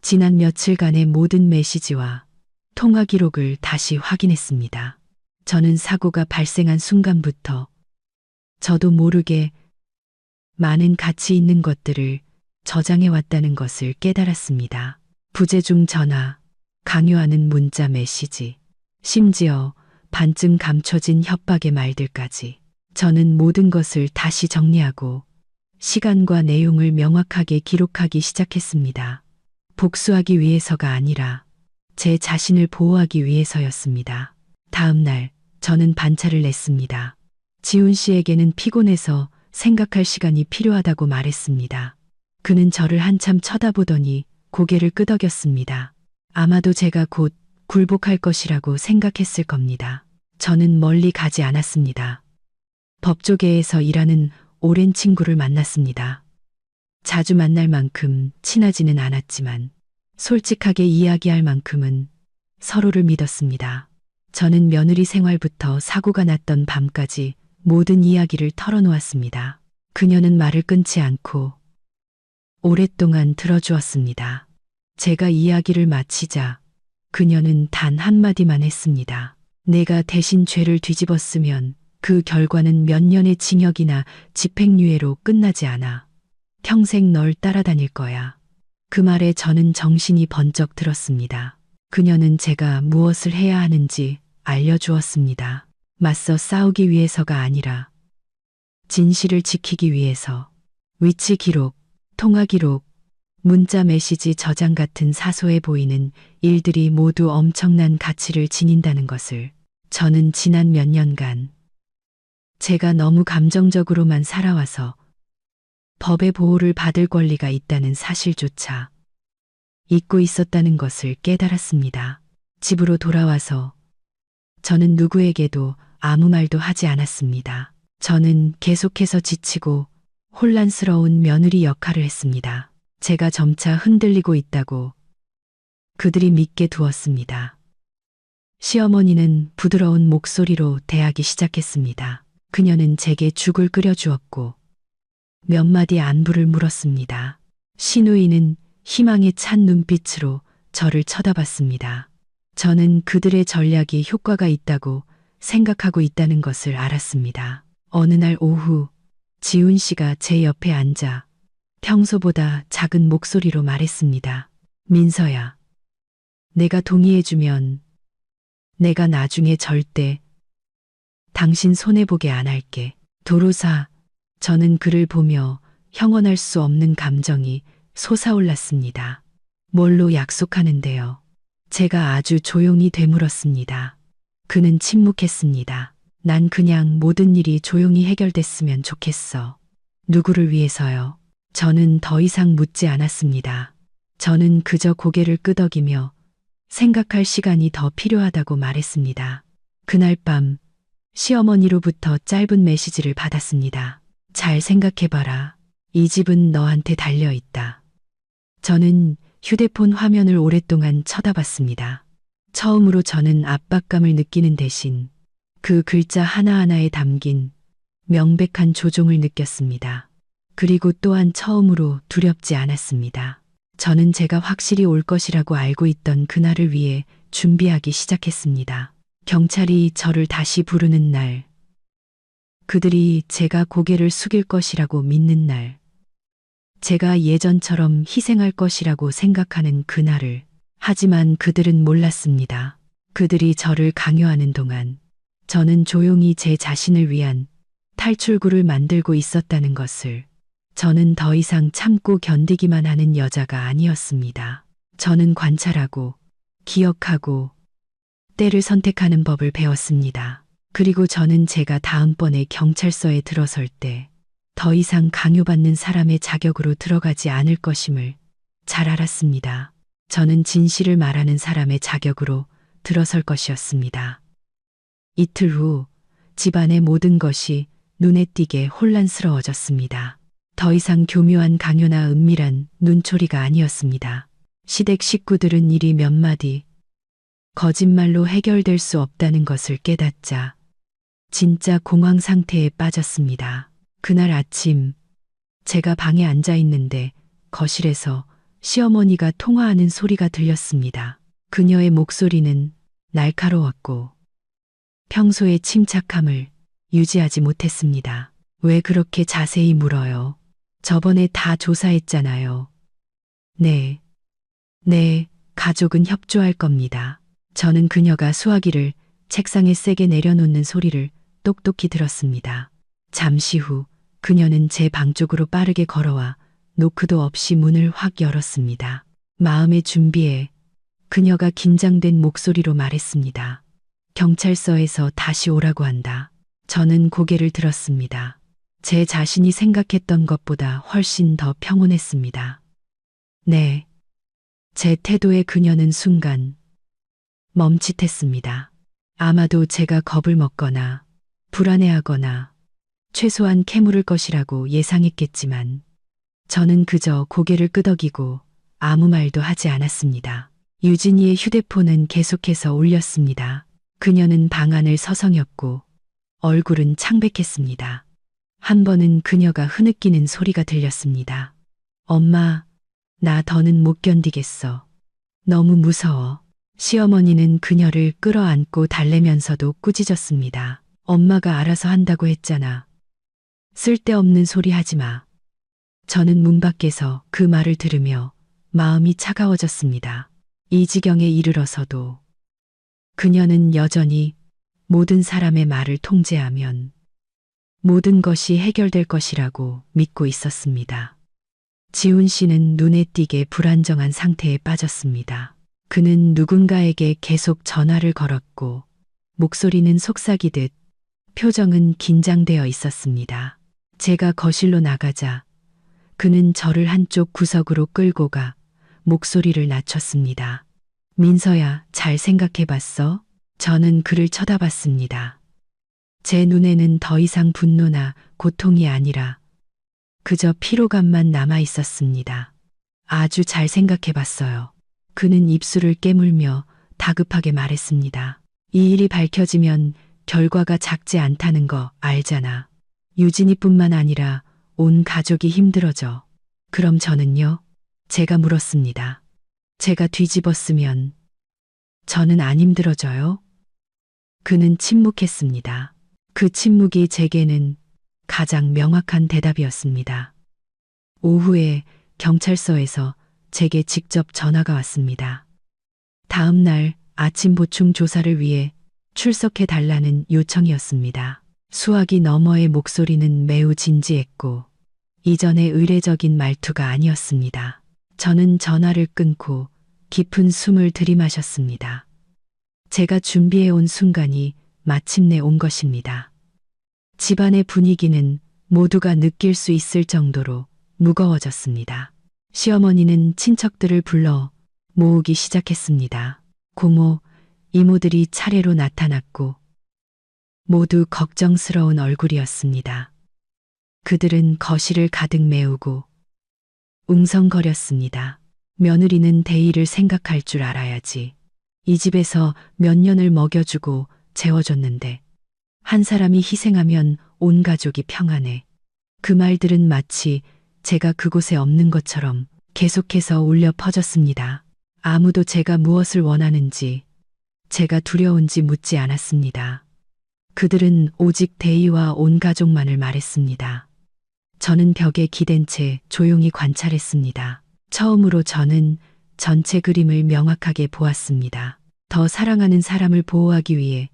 지난 며칠간의 모든 메시지와 통화 기록을 다시 확인했습니다. 저는 사고가 발생한 순간부터 저도 모르게 많은 가치 있는 것들을 저장해 왔다는 것을 깨달았습니다. 부재중 전화, 강요하는 문자 메시지, 심지어 반쯤 감춰진 협박의 말들까지. 저는 모든 것을 다시 정리하고 시간과 내용을 명확하게 기록하기 시작했습니다. 복수하기 위해서가 아니라 제 자신을 보호하기 위해서였습니다. 다음 날 저는 반차를 냈습니다. 지훈 씨에게는 피곤해서 생각할 시간이 필요하다고 말했습니다. 그는 저를 한참 쳐다보더니 고개를 끄덕였습니다. 아마도 제가 곧 굴복할 것이라고 생각했을 겁니다. 저는 멀리 가지 않았습니다. 법조계에서 일하는 오랜 친구를 만났습니다. 자주 만날 만큼 친하지는 않았지만 솔직하게 이야기할 만큼은 서로를 믿었습니다. 저는 며느리 생활부터 사고가 났던 밤까지 모든 이야기를 털어놓았습니다. 그녀는 말을 끊지 않고 오랫동안 들어주었습니다. 제가 이야기를 마치자 그녀는 단 한마디만 했습니다. 내가 대신 죄를 뒤집었으면 그 결과는 몇 년의 징역이나 집행유예로 끝나지 않아. 평생 널 따라다닐 거야. 그 말에 저는 정신이 번쩍 들었습니다. 그녀는 제가 무엇을 해야 하는지 알려주었습니다. 맞서 싸우기 위해서가 아니라 진실을 지키기 위해서. 위치 기록, 통화 기록, 문자 메시지 저장 같은 사소해 보이는 일들이 모두 엄청난 가치를 지닌다는 것을 저는 지난 몇 년간 제가 너무 감정적으로만 살아와서 법의 보호를 받을 권리가 있다는 사실조차 잊고 있었다는 것을 깨달았습니다. 집으로 돌아와서 저는 누구에게도 아무 말도 하지 않았습니다. 저는 계속해서 지치고 혼란스러운 며느리 역할을 했습니다. 제가 점차 흔들리고 있다고 그들이 믿게 두었습니다. 시어머니는 부드러운 목소리로 대하기 시작했습니다. 그녀는 제게 죽을 끓여주었고 몇 마디 안부를 물었습니다. 시누이는 희망에 찬 눈빛으로 저를 쳐다봤습니다. 저는 그들의 전략이 효과가 있다고 생각하고 있다는 것을 알았습니다. 어느 날 오후 지훈 씨가 제 옆에 앉아 평소보다 작은 목소리로 말했습니다. 민서야, 내가 동의해주면 내가 나중에 절대 당신 손해보게 안 할게. 도로사, 저는 그를 보며 형언할 수 없는 감정이 솟아올랐습니다. 뭘로 약속하는데요? 제가 아주 조용히 되물었습니다. 그는 침묵했습니다. 난 그냥 모든 일이 조용히 해결됐으면 좋겠어. 누구를 위해서요? 저는 더 이상 묻지 않았습니다. 저는 그저 고개를 끄덕이며 생각할 시간이 더 필요하다고 말했습니다. 그날 밤 시어머니로부터 짧은 메시지를 받았습니다. 잘 생각해봐라. 이 집은 너한테 달려있다. 저는 휴대폰 화면을 오랫동안 쳐다봤습니다. 처음으로 저는 압박감을 느끼는 대신 그 글자 하나하나에 담긴 명백한 조종을 느꼈습니다. 그리고 또한 처음으로 두렵지 않았습니다. 저는 제가 확실히 올 것이라고 알고 있던 그날을 위해 준비하기 시작했습니다. 경찰이 저를 다시 부르는 날, 그들이 제가 고개를 숙일 것이라고 믿는 날, 제가 예전처럼 희생할 것이라고 생각하는 그날을. 하지만 그들은 몰랐습니다. 그들이 저를 강요하는 동안 저는 조용히 제 자신을 위한 탈출구를 만들고 있었다는 것을. 저는 더 이상 참고 견디기만 하는 여자가 아니었습니다. 저는 관찰하고 기억하고 때를 선택하는 법을 배웠습니다. 그리고 저는 제가 다음번에 경찰서에 들어설 때 더 이상 강요받는 사람의 자격으로 들어가지 않을 것임을 잘 알았습니다. 저는 진실을 말하는 사람의 자격으로 들어설 것이었습니다. 이틀 후 집안의 모든 것이 눈에 띄게 혼란스러워졌습니다. 더 이상 교묘한 강요나 은밀한 눈초리가 아니었습니다. 시댁 식구들은 일이 몇 마디 거짓말로 해결될 수 없다는 것을 깨닫자 진짜 공황 상태에 빠졌습니다. 그날 아침 제가 방에 앉아 있는데 거실에서 시어머니가 통화하는 소리가 들렸습니다. 그녀의 목소리는 날카로웠고 평소의 침착함을 유지하지 못했습니다. 왜 그렇게 자세히 물어요? 저번에 다 조사했잖아요. 네, 가족은 협조할 겁니다. 저는 그녀가 수화기를 책상에 세게 내려놓는 소리를 똑똑히 들었습니다. 잠시 후 그녀는 제 방 쪽으로 빠르게 걸어와 노크도 없이 문을 확 열었습니다. 마음의 준비에 그녀가 긴장된 목소리로 말했습니다. 경찰서에서 다시 오라고 한다. 저는 고개를 들었습니다. 제 자신이 생각했던 것보다 훨씬 더 평온했습니다. 네. 제 태도에 그녀는 순간 멈칫했습니다. 아마도 제가 겁을 먹거나 불안해하거나 최소한 캐물을 것이라고 예상했겠지만 저는 그저 고개를 끄덕이고 아무 말도 하지 않았습니다. 유진이의 휴대폰은 계속해서 울렸습니다. 그녀는 방 안을 서성였고 얼굴은 창백했습니다. 한 번은 그녀가 흐느끼는 소리가 들렸습니다. 엄마, 나 더는 못 견디겠어. 너무 무서워. 시어머니는 그녀를 끌어안고 달래면서도 꾸짖었습니다. 엄마가 알아서 한다고 했잖아. 쓸데없는 소리 하지 마. 저는 문 밖에서 그 말을 들으며 마음이 차가워졌습니다. 이 지경에 이르러서도 그녀는 여전히 모든 사람의 말을 통제하면 모든 것이 해결될 것이라고 믿고 있었습니다. 지훈 씨는 눈에 띄게 불안정한 상태에 빠졌습니다. 그는 누군가에게 계속 전화를 걸었고 목소리는 속삭이듯 표정은 긴장되어 있었습니다. 제가 거실로 나가자 그는 저를 한쪽 구석으로 끌고 가 목소리를 낮췄습니다. 민서야, 잘 생각해봤어? 저는 그를 쳐다봤습니다. 제 눈에는 더 이상 분노나 고통이 아니라 그저 피로감만 남아 있었습니다. 아주 잘 생각해봤어요. 그는 입술을 깨물며 다급하게 말했습니다. 이 일이 밝혀지면 결과가 작지 않다는 거 알잖아. 유진이뿐만 아니라 온 가족이 힘들어져. 그럼 저는요? 제가 물었습니다. 제가 뒤집었으면 저는 안 힘들어져요? 그는 침묵했습니다. 그 침묵이 제게는 가장 명확한 대답이었습니다. 오후에 경찰서에서 제게 직접 전화가 왔습니다. 다음 날 아침 보충 조사를 위해 출석해 달라는 요청이었습니다. 수화기 너머의 목소리는 매우 진지했고 이전의 의례적인 말투가 아니었습니다. 저는 전화를 끊고 깊은 숨을 들이마셨습니다. 제가 준비해온 순간이 마침내 온 것입니다. 집안의 분위기는 모두가 느낄 수 있을 정도로 무거워졌습니다. 시어머니는 친척들을 불러 모으기 시작했습니다. 고모, 이모들이 차례로 나타났고 모두 걱정스러운 얼굴이었습니다. 그들은 거실을 가득 메우고 웅성거렸습니다. 며느리는 대의를 생각할 줄 알아야지. 이 집에서 몇 년을 먹여주고 재워줬는데 한 사람이 희생하면 온 가족이 평안해. 그 말들은 마치 제가 그곳에 없는 것처럼 계속해서 울려 퍼졌습니다. 아무도 제가 무엇을 원하는지, 제가 두려운지 묻지 않았습니다. 그들은 오직 대의와 온 가족만을 말했습니다. 저는 벽에 기댄 채 조용히 관찰했습니다. 처음으로 저는 전체 그림을 명확하게 보았습니다. 더 사랑하는 사람을 보호하기 위해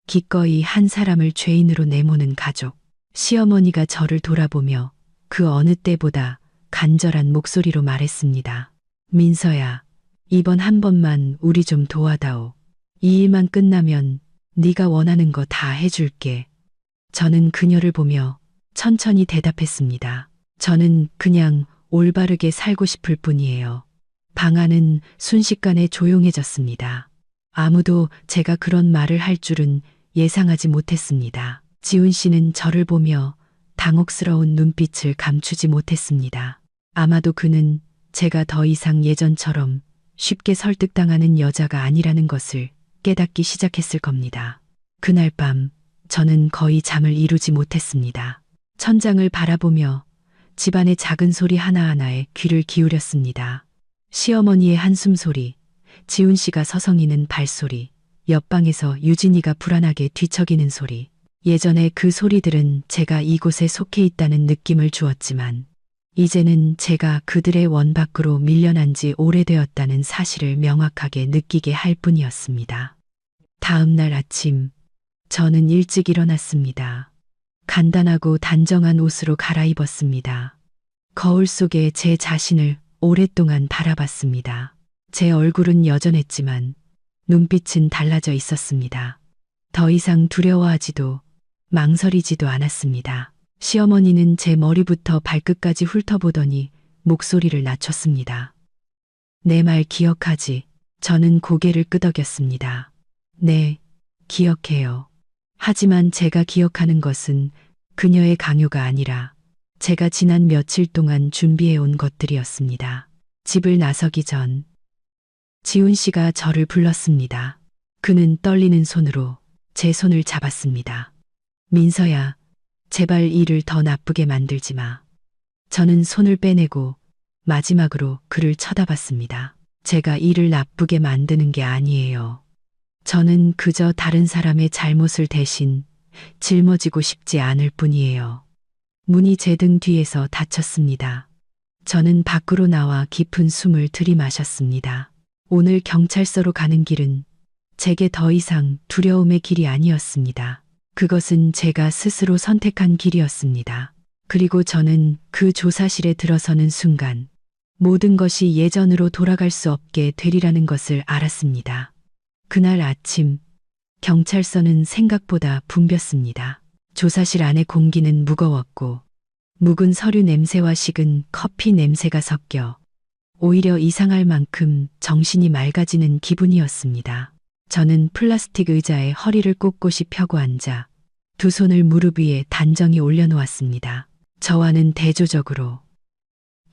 기꺼이 한 사람을 죄인으로 내모는 가족. 시어머니가 저를 돌아보며 그 어느 때보다 간절한 목소리로 말했습니다. 민서야, 이번 한 번만 우리 좀 도와다오. 이 일만 끝나면 네가 원하는 거 다 해줄게. 저는 그녀를 보며 천천히 대답했습니다. 저는 그냥 올바르게 살고 싶을 뿐이에요. 방 안은 순식간에 조용해졌습니다. 아무도 제가 그런 말을 할 줄은 예상하지 못했습니다. 지훈 씨는 저를 보며 당혹스러운 눈빛을 감추지 못했습니다. 아마도 그는 제가 더 이상 예전처럼 쉽게 설득당하는 여자가 아니라는 것을 깨닫기 시작했을 겁니다. 그날 밤 저는 거의 잠을 이루지 못했습니다. 천장을 바라보며 집안의 작은 소리 하나하나에 귀를 기울였습니다. 시어머니의 한숨 소리, 지훈 씨가 서성이는 발소리, 옆방에서 유진이가 불안하게 뒤척이는 소리. 예전에 그 소리들은 제가 이곳에 속해 있다는 느낌을 주었지만 이제는 제가 그들의 원 밖으로 밀려난 지 오래되었다는 사실을 명확하게 느끼게 할 뿐이었습니다. 다음 날 아침, 저는 일찍 일어났습니다. 간단하고 단정한 옷으로 갈아입었습니다. 거울 속에 제 자신을 오랫동안 바라봤습니다. 제 얼굴은 여전했지만 눈빛은 달라져 있었습니다. 더 이상 두려워하지도 망설이지도 않았습니다. 시어머니는 제 머리부터 발끝까지 훑어보더니 목소리를 낮췄습니다. 내 말 기억하지? 저는 고개를 끄덕였습니다. 네, 기억해요. 하지만 제가 기억하는 것은 그녀의 강요가 아니라 제가 지난 며칠 동안 준비해온 것들이었습니다. 집을 나서기 전 지훈 씨가 저를 불렀습니다. 그는 떨리는 손으로 제 손을 잡았습니다. 민서야, 제발 일을 더 나쁘게 만들지 마. 저는 손을 빼내고 마지막으로 그를 쳐다봤습니다. 제가 일을 나쁘게 만드는 게 아니에요. 저는 그저 다른 사람의 잘못을 대신 짊어지고 싶지 않을 뿐이에요. 문이 제 등 뒤에서 닫혔습니다. 저는 밖으로 나와 깊은 숨을 들이마셨습니다. 오늘 경찰서로 가는 길은 제게 더 이상 두려움의 길이 아니었습니다. 그것은 제가 스스로 선택한 길이었습니다. 그리고 저는 그 조사실에 들어서는 순간 모든 것이 예전으로 돌아갈 수 없게 되리라는 것을 알았습니다. 그날 아침, 경찰서는 생각보다 붐볐습니다. 조사실 안의 공기는 무거웠고 묵은 서류 냄새와 식은 커피 냄새가 섞여 오히려 이상할 만큼 정신이 맑아지는 기분이었습니다. 저는 플라스틱 의자에 허리를 꼿꼿이 펴고 앉아 두 손을 무릎 위에 단정히 올려놓았습니다. 저와는 대조적으로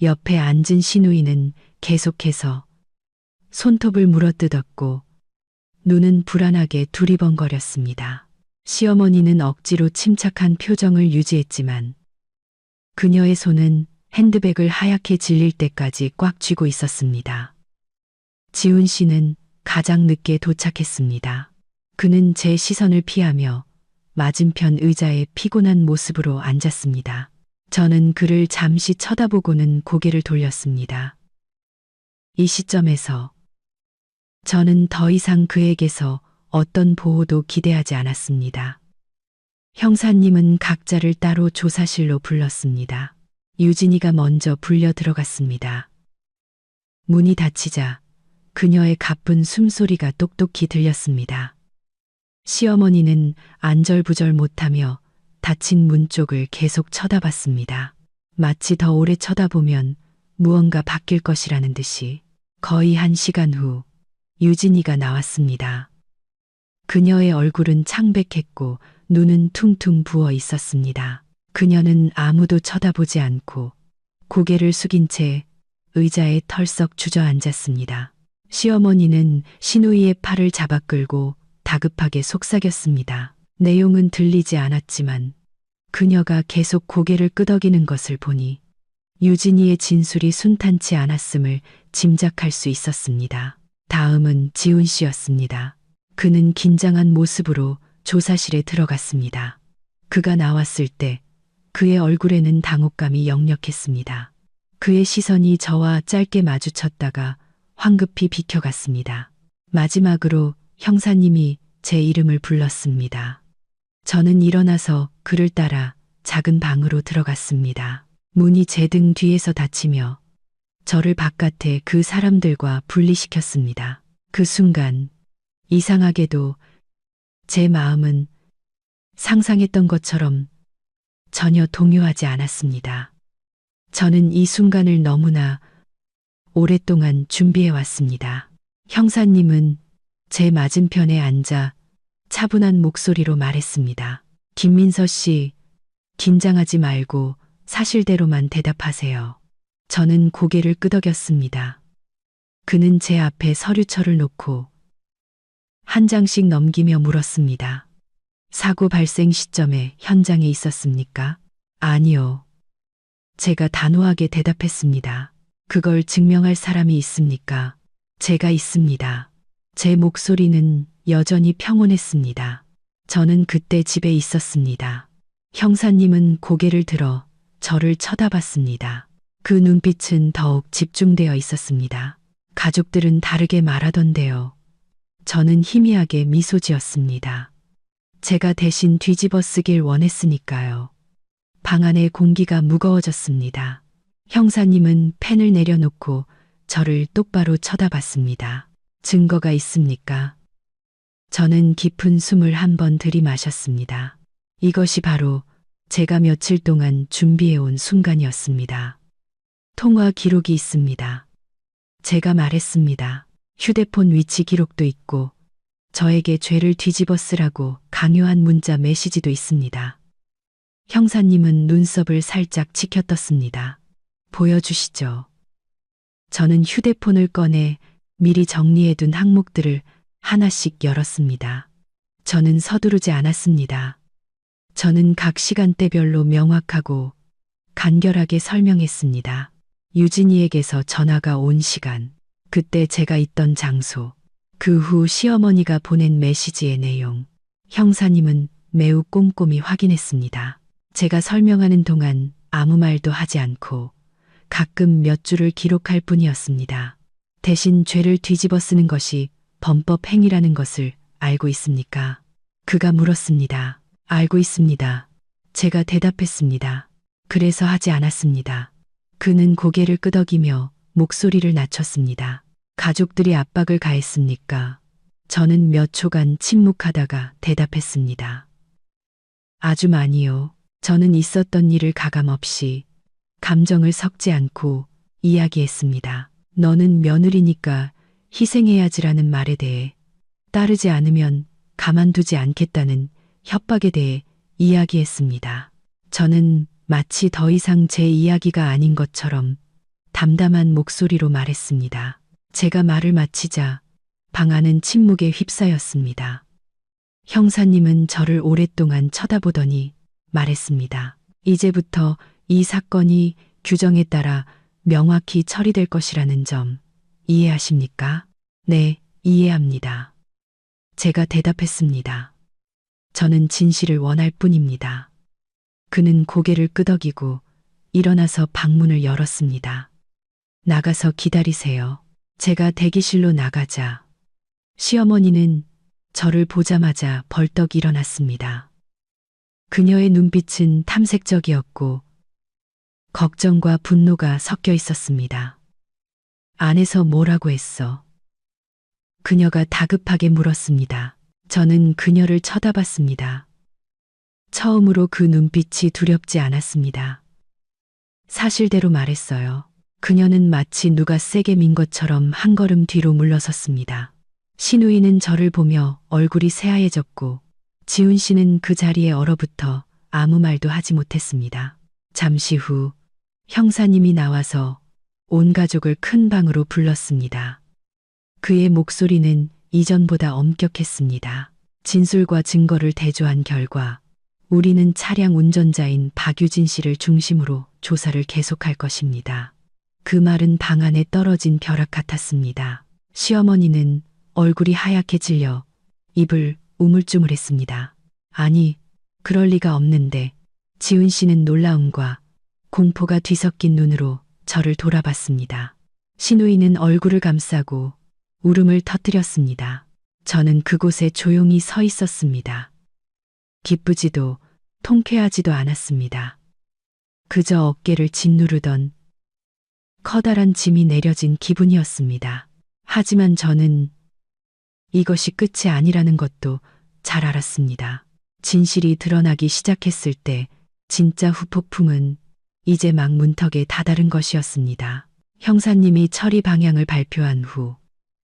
옆에 앉은 시누이는 계속해서 손톱을 물어뜯었고 눈은 불안하게 두리번거렸습니다. 시어머니는 억지로 침착한 표정을 유지했지만 그녀의 손은 핸드백을 하얗게 질릴 때까지 꽉 쥐고 있었습니다. 지훈 씨는 가장 늦게 도착했습니다. 그는 제 시선을 피하며 맞은편 의자에 피곤한 모습으로 앉았습니다. 저는 그를 잠시 쳐다보고는 고개를 돌렸습니다. 이 시점에서 저는 더 이상 그에게서 어떤 보호도 기대하지 않았습니다. 형사님은 각자를 따로 조사실로 불렀습니다. 유진이가 먼저 불려 들어갔습니다. 문이 닫히자 그녀의 가쁜 숨소리가 똑똑히 들렸습니다. 시어머니는 안절부절 못하며 닫힌 문 쪽을 계속 쳐다봤습니다. 마치 더 오래 쳐다보면 무언가 바뀔 것이라는 듯이. 거의 1시간 후 유진이가 나왔습니다. 그녀의 얼굴은 창백했고 눈은 퉁퉁 부어 있었습니다. 그녀는 아무도 쳐다보지 않고 고개를 숙인 채 의자에 털썩 주저앉았습니다. 시어머니는 시누이의 팔을 잡아 끌고 다급하게 속삭였습니다. 내용은 들리지 않았지만 그녀가 계속 고개를 끄덕이는 것을 보니 유진이의 진술이 순탄치 않았음을 짐작할 수 있었습니다. 다음은 지훈 씨였습니다. 그는 긴장한 모습으로 조사실에 들어갔습니다. 그가 나왔을 때 그의 얼굴에는 당혹감이 역력했습니다. 그의 시선이 저와 짧게 마주쳤다가 황급히 비켜갔습니다. 마지막으로 형사님이 제 이름을 불렀습니다. 저는 일어나서 그를 따라 작은 방으로 들어갔습니다. 문이 제 등 뒤에서 닫히며 저를 바깥에 그 사람들과 분리시켰습니다. 그 순간 이상하게도 제 마음은 상상했던 것처럼 전혀 동요하지 않았습니다. 저는 이 순간을 너무나 오랫동안 준비해 왔습니다. 형사님은 제 맞은편에 앉아 차분한 목소리로 말했습니다. 김민서 씨, 긴장하지 말고 사실대로만 대답하세요. 저는 고개를 끄덕였습니다. 그는 제 앞에 서류철을 놓고 한 장씩 넘기며 물었습니다. 사고 발생 시점에 현장에 있었습니까? 아니요. 제가 단호하게 대답했습니다. 그걸 증명할 사람이 있습니까? 제가 있습니다. 제 목소리는 여전히 평온했습니다. 저는 그때 집에 있었습니다. 형사님은 고개를 들어 저를 쳐다봤습니다. 그 눈빛은 더욱 집중되어 있었습니다. 가족들은 다르게 말하던데요. 저는 희미하게 미소 지었습니다. 제가 대신 뒤집어 쓰길 원했으니까요. 방 안의 공기가 무거워졌습니다. 형사님은 펜을 내려놓고 저를 똑바로 쳐다봤습니다. 증거가 있습니까? 저는 깊은 숨을 한 번 들이마셨습니다. 이것이 바로 제가 며칠 동안 준비해온 순간이었습니다. 통화 기록이 있습니다. 제가 말했습니다. 휴대폰 위치 기록도 있고 저에게 죄를 뒤집어 쓰라고 강요한 문자 메시지도 있습니다. 형사님은 눈썹을 살짝 치켜떴습니다. 보여주시죠. 저는 휴대폰을 꺼내 미리 정리해둔 항목들을 하나씩 열었습니다. 저는 서두르지 않았습니다. 저는 각 시간대별로 명확하고 간결하게 설명했습니다. 유진이에게서 전화가 온 시간, 그때 제가 있던 장소, 그 후 시어머니가 보낸 메시지의 내용. 형사님은 매우 꼼꼼히 확인했습니다. 제가 설명하는 동안 아무 말도 하지 않고 가끔 몇 줄을 기록할 뿐이었습니다. 대신 죄를 뒤집어 쓰는 것이 범법 행위라는 것을 알고 있습니까? 그가 물었습니다. 알고 있습니다. 제가 대답했습니다. 그래서 하지 않았습니다. 그는 고개를 끄덕이며 목소리를 낮췄습니다. 가족들이 압박을 가했습니까? 저는 몇 초간 침묵하다가 대답했습니다. 아주 많이요. 저는 있었던 일을 가감없이 감정을 섞지 않고 이야기했습니다. 너는 며느리니까 희생해야지라는 말에 대해, 따르지 않으면 가만두지 않겠다는 협박에 대해 이야기했습니다. 저는 마치 더 이상 제 이야기가 아닌 것처럼 담담한 목소리로 말했습니다. 제가 말을 마치자 방 안은 침묵에 휩싸였습니다. 형사님은 저를 오랫동안 쳐다보더니 말했습니다. 이제부터 이 사건이 규정에 따라 명확히 처리될 것이라는 점 이해하십니까? 네, 이해합니다. 제가 대답했습니다. 저는 진실을 원할 뿐입니다. 그는 고개를 끄덕이고 일어나서 방문을 열었습니다. 나가서 기다리세요. 제가 대기실로 나가자 시어머니는 저를 보자마자 벌떡 일어났습니다. 그녀의 눈빛은 탐색적이었고 걱정과 분노가 섞여 있었습니다. 안에서 뭐라고 했어? 그녀가 다급하게 물었습니다. 저는 그녀를 쳐다봤습니다. 처음으로 그 눈빛이 두렵지 않았습니다. 사실대로 말했어요. 그녀는 마치 누가 세게 민 것처럼 한 걸음 뒤로 물러섰습니다. 신우이는 저를 보며 얼굴이 새하얘졌고 지훈 씨는 그 자리에 얼어붙어 아무 말도 하지 못했습니다. 잠시 후 형사님이 나와서 온 가족을 큰 방으로 불렀습니다. 그의 목소리는 이전보다 엄격했습니다. 진술과 증거를 대조한 결과 우리는 차량 운전자인 박유진 씨를 중심으로 조사를 계속할 것입니다. 그 말은 방 안에 떨어진 벼락 같았습니다. 시어머니는 얼굴이 하얗게 질려 입을 우물쭈물했습니다. 아니, 그럴 리가 없는데. 지훈 씨는 놀라움과 공포가 뒤섞인 눈으로 저를 돌아봤습니다. 신우이는 얼굴을 감싸고 울음을 터뜨렸습니다. 저는 그곳에 조용히 서 있었습니다. 기쁘지도 통쾌하지도 않았습니다. 그저 어깨를 짓누르던 커다란 짐이 내려진 기분이었습니다. 하지만 저는 이것이 끝이 아니라는 것도 잘 알았습니다. 진실이 드러나기 시작했을 때 진짜 후폭풍은 이제 막 문턱에 다다른 것이었습니다. 형사님이 처리 방향을 발표한 후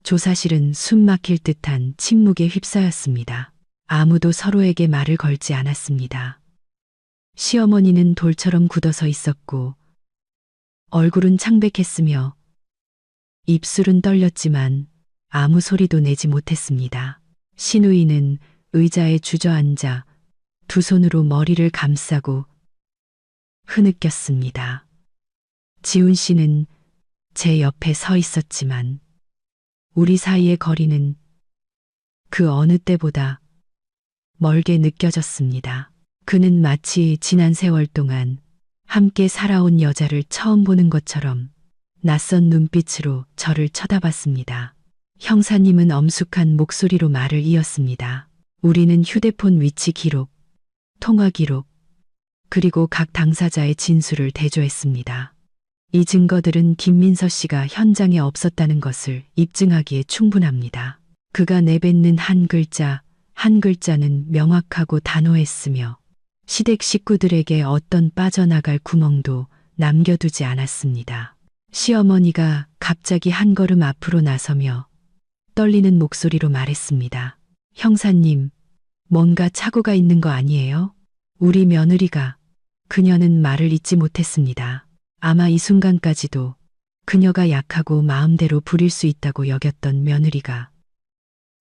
조사실은 숨 막힐 듯한 침묵에 휩싸였습니다. 아무도 서로에게 말을 걸지 않았습니다. 시어머니는 돌처럼 굳어서 있었고 얼굴은 창백했으며 입술은 떨렸지만 아무 소리도 내지 못했습니다. 신우이는 의자에 주저앉아 두 손으로 머리를 감싸고 흐느꼈습니다. 지훈 씨는 제 옆에 서 있었지만 우리 사이의 거리는 그 어느 때보다 멀게 느껴졌습니다. 그는 마치 지난 세월 동안 함께 살아온 여자를 처음 보는 것처럼 낯선 눈빛으로 저를 쳐다봤습니다. 형사님은 엄숙한 목소리로 말을 이었습니다. 우리는 휴대폰 위치 기록, 통화 기록, 그리고 각 당사자의 진술을 대조했습니다. 이 증거들은 김민서 씨가 현장에 없었다는 것을 입증하기에 충분합니다. 그가 내뱉는 한 글자, 한 글자는 명확하고 단호했으며 시댁 식구들에게 어떤 빠져나갈 구멍도 남겨두지 않았습니다. 시어머니가 갑자기 한 걸음 앞으로 나서며 떨리는 목소리로 말했습니다. 형사님, 뭔가 착오가 있는 거 아니에요? 우리 며느리가. 그녀는 말을 잇지 못했습니다. 아마 이 순간까지도 그녀가 약하고 마음대로 부릴 수 있다고 여겼던 며느리가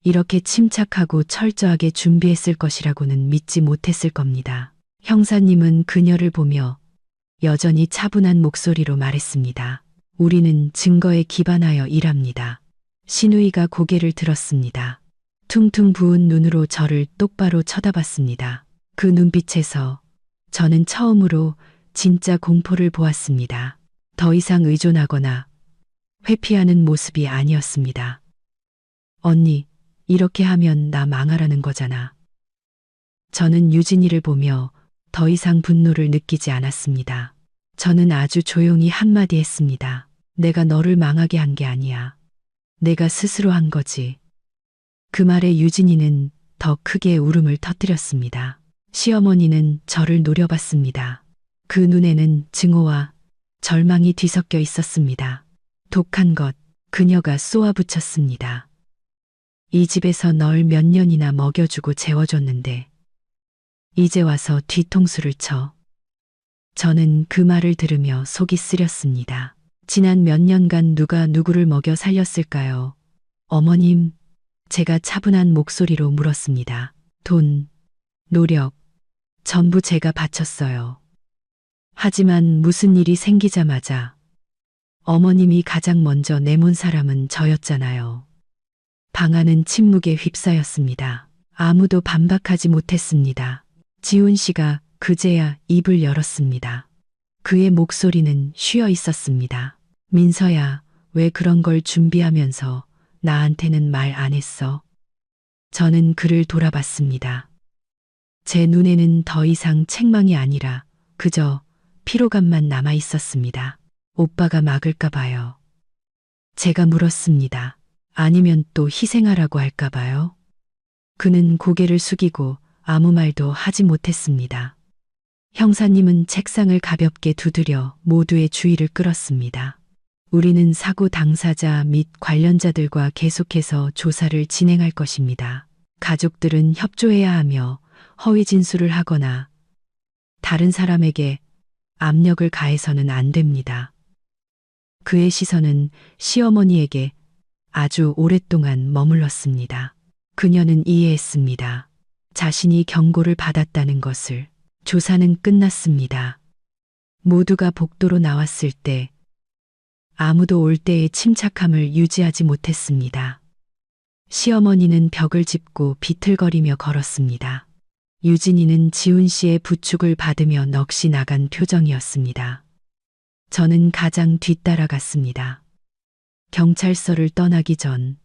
이렇게 침착하고 철저하게 준비했을 것이라고는 믿지 못했을 겁니다. 형사님은 그녀를 보며 여전히 차분한 목소리로 말했습니다. 우리는 증거에 기반하여 일합니다. 신우이가 고개를 들었습니다. 퉁퉁 부은 눈으로 저를 똑바로 쳐다봤습니다. 그 눈빛에서 저는 처음으로 진짜 공포를 보았습니다. 더 이상 의존하거나 회피하는 모습이 아니었습니다. 언니, 이렇게 하면 나 망하라는 거잖아. 저는 유진이를 보며 더 이상 분노를 느끼지 않았습니다. 저는 아주 조용히 한마디 했습니다. 내가 너를 망하게 한 게 아니야. 내가 스스로 한 거지. 그 말에 유진이는 더 크게 울음을 터뜨렸습니다. 시어머니는 저를 노려봤습니다. 그 눈에는 증오와 절망이 뒤섞여 있었습니다. 독한 것, 그녀가 쏘아붙였습니다. 이 집에서 널 몇 년이나 먹여주고 재워줬는데 이제 와서 뒤통수를 쳐. 저는 그 말을 들으며 속이 쓰렸습니다. 지난 몇 년간 누가 누구를 먹여 살렸을까요? 어머님, 제가 차분한 목소리로 물었습니다. 돈, 노력, 전부 제가 바쳤어요. 하지만 무슨 일이 생기자마자 어머님이 가장 먼저 내몬 사람은 저였잖아요. 방안은 침묵에 휩싸였습니다. 아무도 반박하지 못했습니다. 지훈 씨가 그제야 입을 열었습니다. 그의 목소리는 쉬어 있었습니다. 민서야, 왜 그런 걸 준비하면서 나한테는 말 안 했어? 저는 그를 돌아봤습니다. 제 눈에는 더 이상 책망이 아니라 그저 피로감만 남아 있었습니다. 오빠가 막을까 봐요. 제가 물었습니다. 아니면 또 희생하라고 할까 봐요? 그는 고개를 숙이고 아무 말도 하지 못했습니다. 형사님은 책상을 가볍게 두드려 모두의 주의를 끌었습니다. 우리는 사고 당사자 및 관련자들과 계속해서 조사를 진행할 것입니다. 가족들은 협조해야 하며 허위 진술을 하거나 다른 사람에게 압력을 가해서는 안 됩니다. 그의 시선은 시어머니에게 아주 오랫동안 머물렀습니다. 그녀는 이해했습니다. 자신이 경고를 받았다는 것을. 조사는 끝났습니다. 모두가 복도로 나왔을 때 아무도 올 때의 침착함을 유지하지 못했습니다. 시어머니는 벽을 짚고 비틀거리며 걸었습니다. 유진이는 지훈 씨의 부축을 받으며 넋이 나간 표정이었습니다. 저는 가장 뒤따라갔습니다. 경찰서를 떠나기 전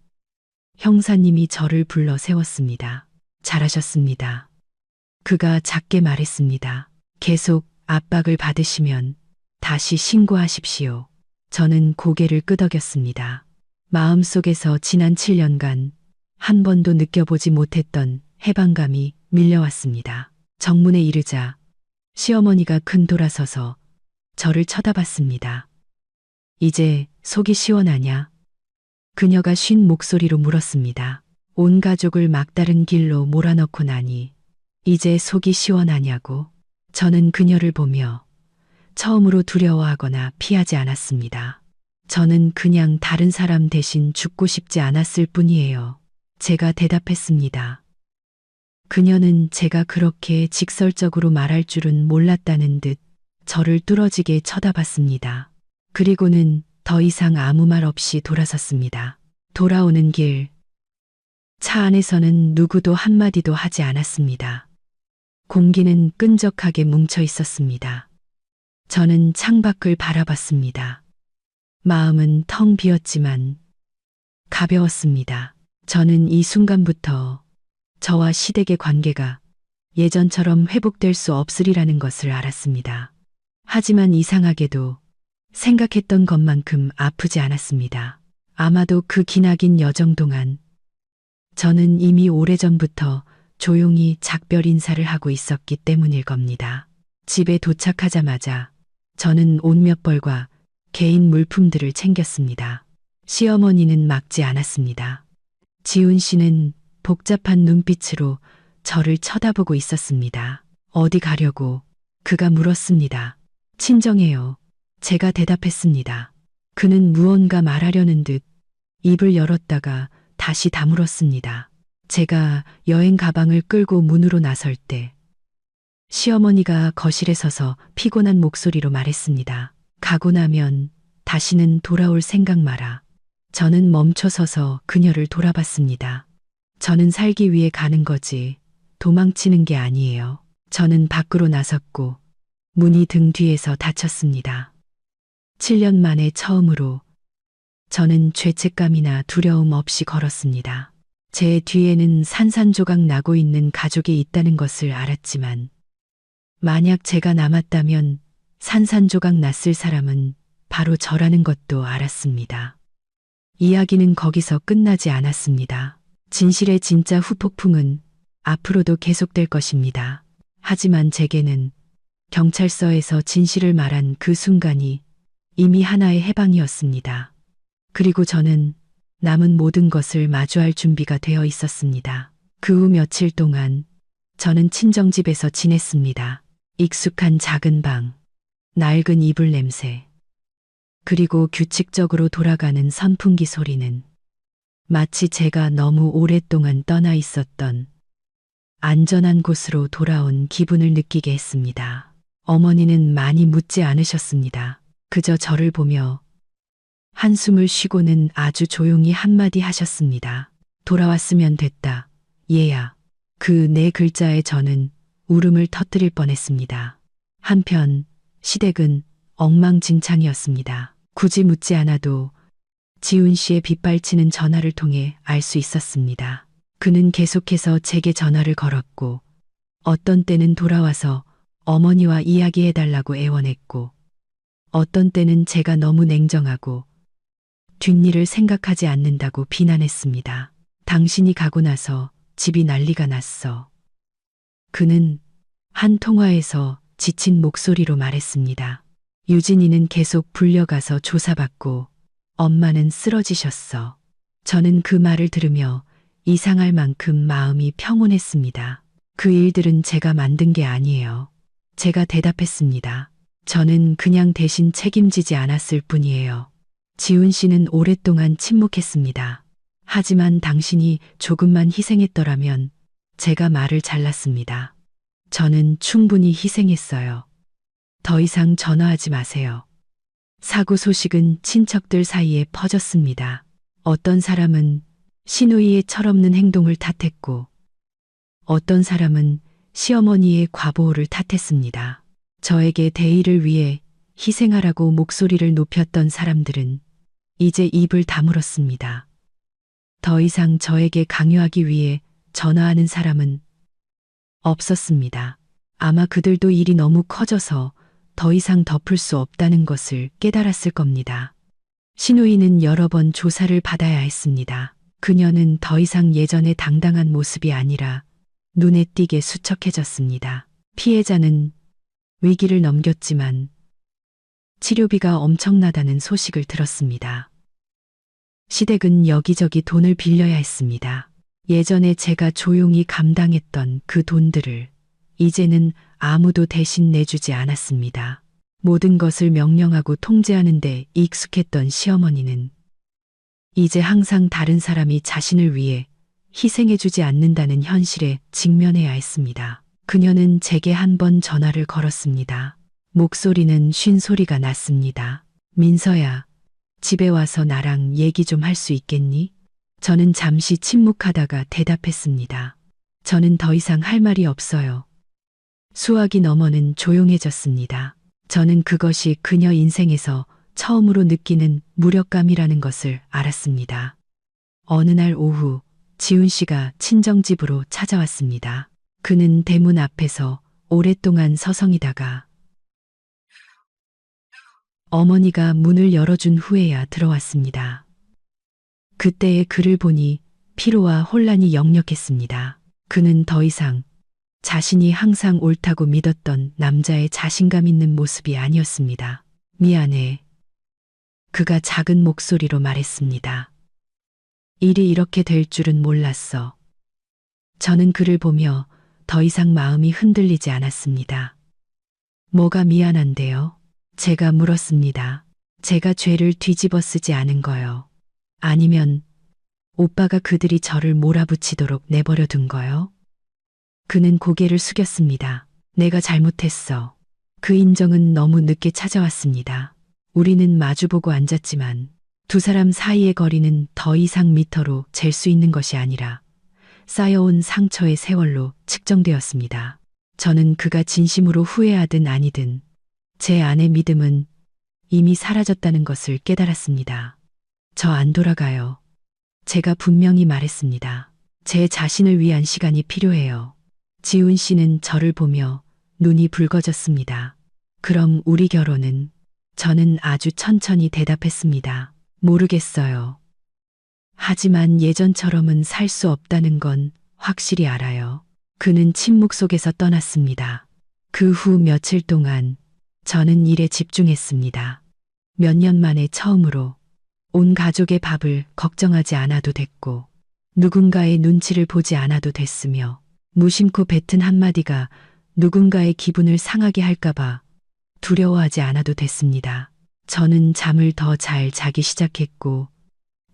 형사님이 저를 불러 세웠습니다. 잘하셨습니다. 그가 작게 말했습니다. 계속 압박을 받으시면 다시 신고하십시오. 저는 고개를 끄덕였습니다. 마음속에서 지난 7년간 한 번도 느껴보지 못했던 해방감이 밀려왔습니다. 정문에 이르자 시어머니가 큰 돌아서서 저를 쳐다봤습니다. 이제 속이 시원하냐? 그녀가 쉰 목소리로 물었습니다. 온 가족을 막다른 길로 몰아넣고 나니 이제 속이 시원하냐고. 저는 그녀를 보며 처음으로 두려워하거나 피하지 않았습니다. 저는 그냥 다른 사람 대신 죽고 싶지 않았을 뿐이에요. 제가 대답했습니다. 그녀는 제가 그렇게 직설적으로 말할 줄은 몰랐다는 듯 저를 뚫어지게 쳐다봤습니다. 그리고는 더 이상 아무 말 없이 돌아섰습니다. 돌아오는 길. 차 안에서는 누구도 한마디도 하지 않았습니다. 공기는 끈적하게 뭉쳐 있었습니다. 저는 창밖을 바라봤습니다. 마음은 텅 비었지만 가벼웠습니다. 저는 이 순간부터 저와 시댁의 관계가 예전처럼 회복될 수 없으리라는 것을 알았습니다. 하지만 이상하게도 생각했던 것만큼 아프지 않았습니다. 아마도 그 기나긴 여정 동안 저는 이미 오래전부터 조용히 작별 인사를 하고 있었기 때문일 겁니다. 집에 도착하자마자 저는 옷 몇 벌과 개인 물품들을 챙겼습니다. 시어머니는 막지 않았습니다. 지훈 씨는 복잡한 눈빛으로 저를 쳐다보고 있었습니다. 어디 가려고? 그가 물었습니다. 친정해요. 제가 대답했습니다. 그는 무언가 말하려는 듯 입을 열었다가 다시 다물었습니다. 제가 여행 가방을 끌고 문으로 나설 때 시어머니가 거실에 서서 피곤한 목소리로 말했습니다. 가고 나면 다시는 돌아올 생각 마라. 저는 멈춰 서서 그녀를 돌아봤습니다. 저는 살기 위해 가는 거지 도망치는 게 아니에요. 저는 밖으로 나섰고 문이 등 뒤에서 닫혔습니다. 7년 만에 처음으로 저는 죄책감이나 두려움 없이 걸었습니다. 제 뒤에는 산산조각 나고 있는 가족이 있다는 것을 알았지만 만약 제가 남았다면 산산조각 났을 사람은 바로 저라는 것도 알았습니다. 이야기는 거기서 끝나지 않았습니다. 진실의 진짜 후폭풍은 앞으로도 계속될 것입니다. 하지만 제게는 경찰서에서 진실을 말한 그 순간이 이미 하나의 해방이었습니다. 그리고 저는 남은 모든 것을 마주할 준비가 되어 있었습니다. 그 후 며칠 동안 저는 친정집에서 지냈습니다. 익숙한 작은 방, 낡은 이불 냄새, 그리고 규칙적으로 돌아가는 선풍기 소리는 마치 제가 너무 오랫동안 떠나 있었던 안전한 곳으로 돌아온 기분을 느끼게 했습니다. 어머니는 많이 묻지 않으셨습니다. 그저 저를 보며 한숨을 쉬고는 아주 조용히 한마디 하셨습니다. 돌아왔으면 됐다. 얘야. 그 네 글자에 저는 울음을 터뜨릴 뻔했습니다. 한편 시댁은 엉망진창이었습니다. 굳이 묻지 않아도 지훈 씨의 빗발치는 전화를 통해 알 수 있었습니다. 그는 계속해서 제게 전화를 걸었고 어떤 때는 돌아와서 어머니와 이야기해달라고 애원했고 어떤 때는 제가 너무 냉정하고 뒷일을 생각하지 않는다고 비난했습니다. 당신이 가고 나서 집이 난리가 났어. 그는 한 통화에서 지친 목소리로 말했습니다. 유진이는 계속 불려가서 조사받고 엄마는 쓰러지셨어. 저는 그 말을 들으며 이상할 만큼 마음이 평온했습니다. 그 일들은 제가 만든 게 아니에요. 제가 대답했습니다. 저는 그냥 대신 책임지지 않았을 뿐이에요. 지훈 씨는 오랫동안 침묵했습니다. 하지만 당신이 조금만 희생했더라면 제가 말을 잘랐습니다. 저는 충분히 희생했어요. 더 이상 전화하지 마세요. 사고 소식은 친척들 사이에 퍼졌습니다. 어떤 사람은 시누이의 철없는 행동을 탓했고 어떤 사람은 시어머니의 과보호를 탓했습니다. 저에게 대의를 위해 희생하라고 목소리를 높였던 사람들은 이제 입을 다물었습니다. 더 이상 저에게 강요하기 위해 전화하는 사람은 없었습니다. 아마 그들도 일이 너무 커져서 더 이상 덮을 수 없다는 것을 깨달았을 겁니다. 시누이는 여러 번 조사를 받아야 했습니다. 그녀는 더 이상 예전의 당당한 모습이 아니라 눈에 띄게 수척해졌습니다. 피해자는 위기를 넘겼지만 치료비가 엄청나다는 소식을 들었습니다. 시댁은 여기저기 돈을 빌려야 했습니다. 예전에 제가 조용히 감당했던 그 돈들을 이제는 아무도 대신 내주지 않았습니다. 모든 것을 명령하고 통제하는 데 익숙했던 시어머니는 이제 항상 다른 사람이 자신을 위해 희생해주지 않는다는 현실에 직면해야 했습니다. 그녀는 제게 한 번 전화를 걸었습니다. 목소리는 쉰 소리가 났습니다. 민서야, 집에 와서 나랑 얘기 좀 할 수 있겠니? 저는 잠시 침묵하다가 대답했습니다. 저는 더 이상 할 말이 없어요. 수화기 너머는 조용해졌습니다. 저는 그것이 그녀 인생에서 처음으로 느끼는 무력감이라는 것을 알았습니다. 어느 날 오후 지훈 씨가 친정집으로 찾아왔습니다. 그는 대문 앞에서 오랫동안 서성이다가 어머니가 문을 열어준 후에야 들어왔습니다. 그때의 그를 보니 피로와 혼란이 역력했습니다. 그는 더 이상 자신이 항상 옳다고 믿었던 남자의 자신감 있는 모습이 아니었습니다. 미안해. 그가 작은 목소리로 말했습니다. 일이 이렇게 될 줄은 몰랐어. 저는 그를 보며 더 이상 마음이 흔들리지 않았습니다. 뭐가 미안한데요? 제가 물었습니다. 제가 죄를 뒤집어 쓰지 않은 거요. 아니면 오빠가 그들이 저를 몰아붙이도록 내버려 둔 거요? 그는 고개를 숙였습니다. 내가 잘못했어. 그 인정은 너무 늦게 찾아왔습니다. 우리는 마주보고 앉았지만 두 사람 사이의 거리는 더 이상 미터로 잴 수 있는 것이 아니라 쌓여온 상처의 세월로 측정되었습니다. 저는 그가 진심으로 후회하든 아니든 제 안의 믿음은 이미 사라졌다는 것을 깨달았습니다. 저 안 돌아가요. 제가 분명히 말했습니다. 제 자신을 위한 시간이 필요해요. 지훈 씨는 저를 보며 눈이 붉어졌습니다. 그럼 우리 결혼은? 저는 아주 천천히 대답했습니다. 모르겠어요. 하지만 예전처럼은 살 수 없다는 건 확실히 알아요. 그는 침묵 속에서 떠났습니다. 그 후 며칠 동안 저는 일에 집중했습니다. 몇 년 만에 처음으로 온 가족의 밥을 걱정하지 않아도 됐고 누군가의 눈치를 보지 않아도 됐으며 무심코 뱉은 한마디가 누군가의 기분을 상하게 할까봐 두려워하지 않아도 됐습니다. 저는 잠을 더 잘 자기 시작했고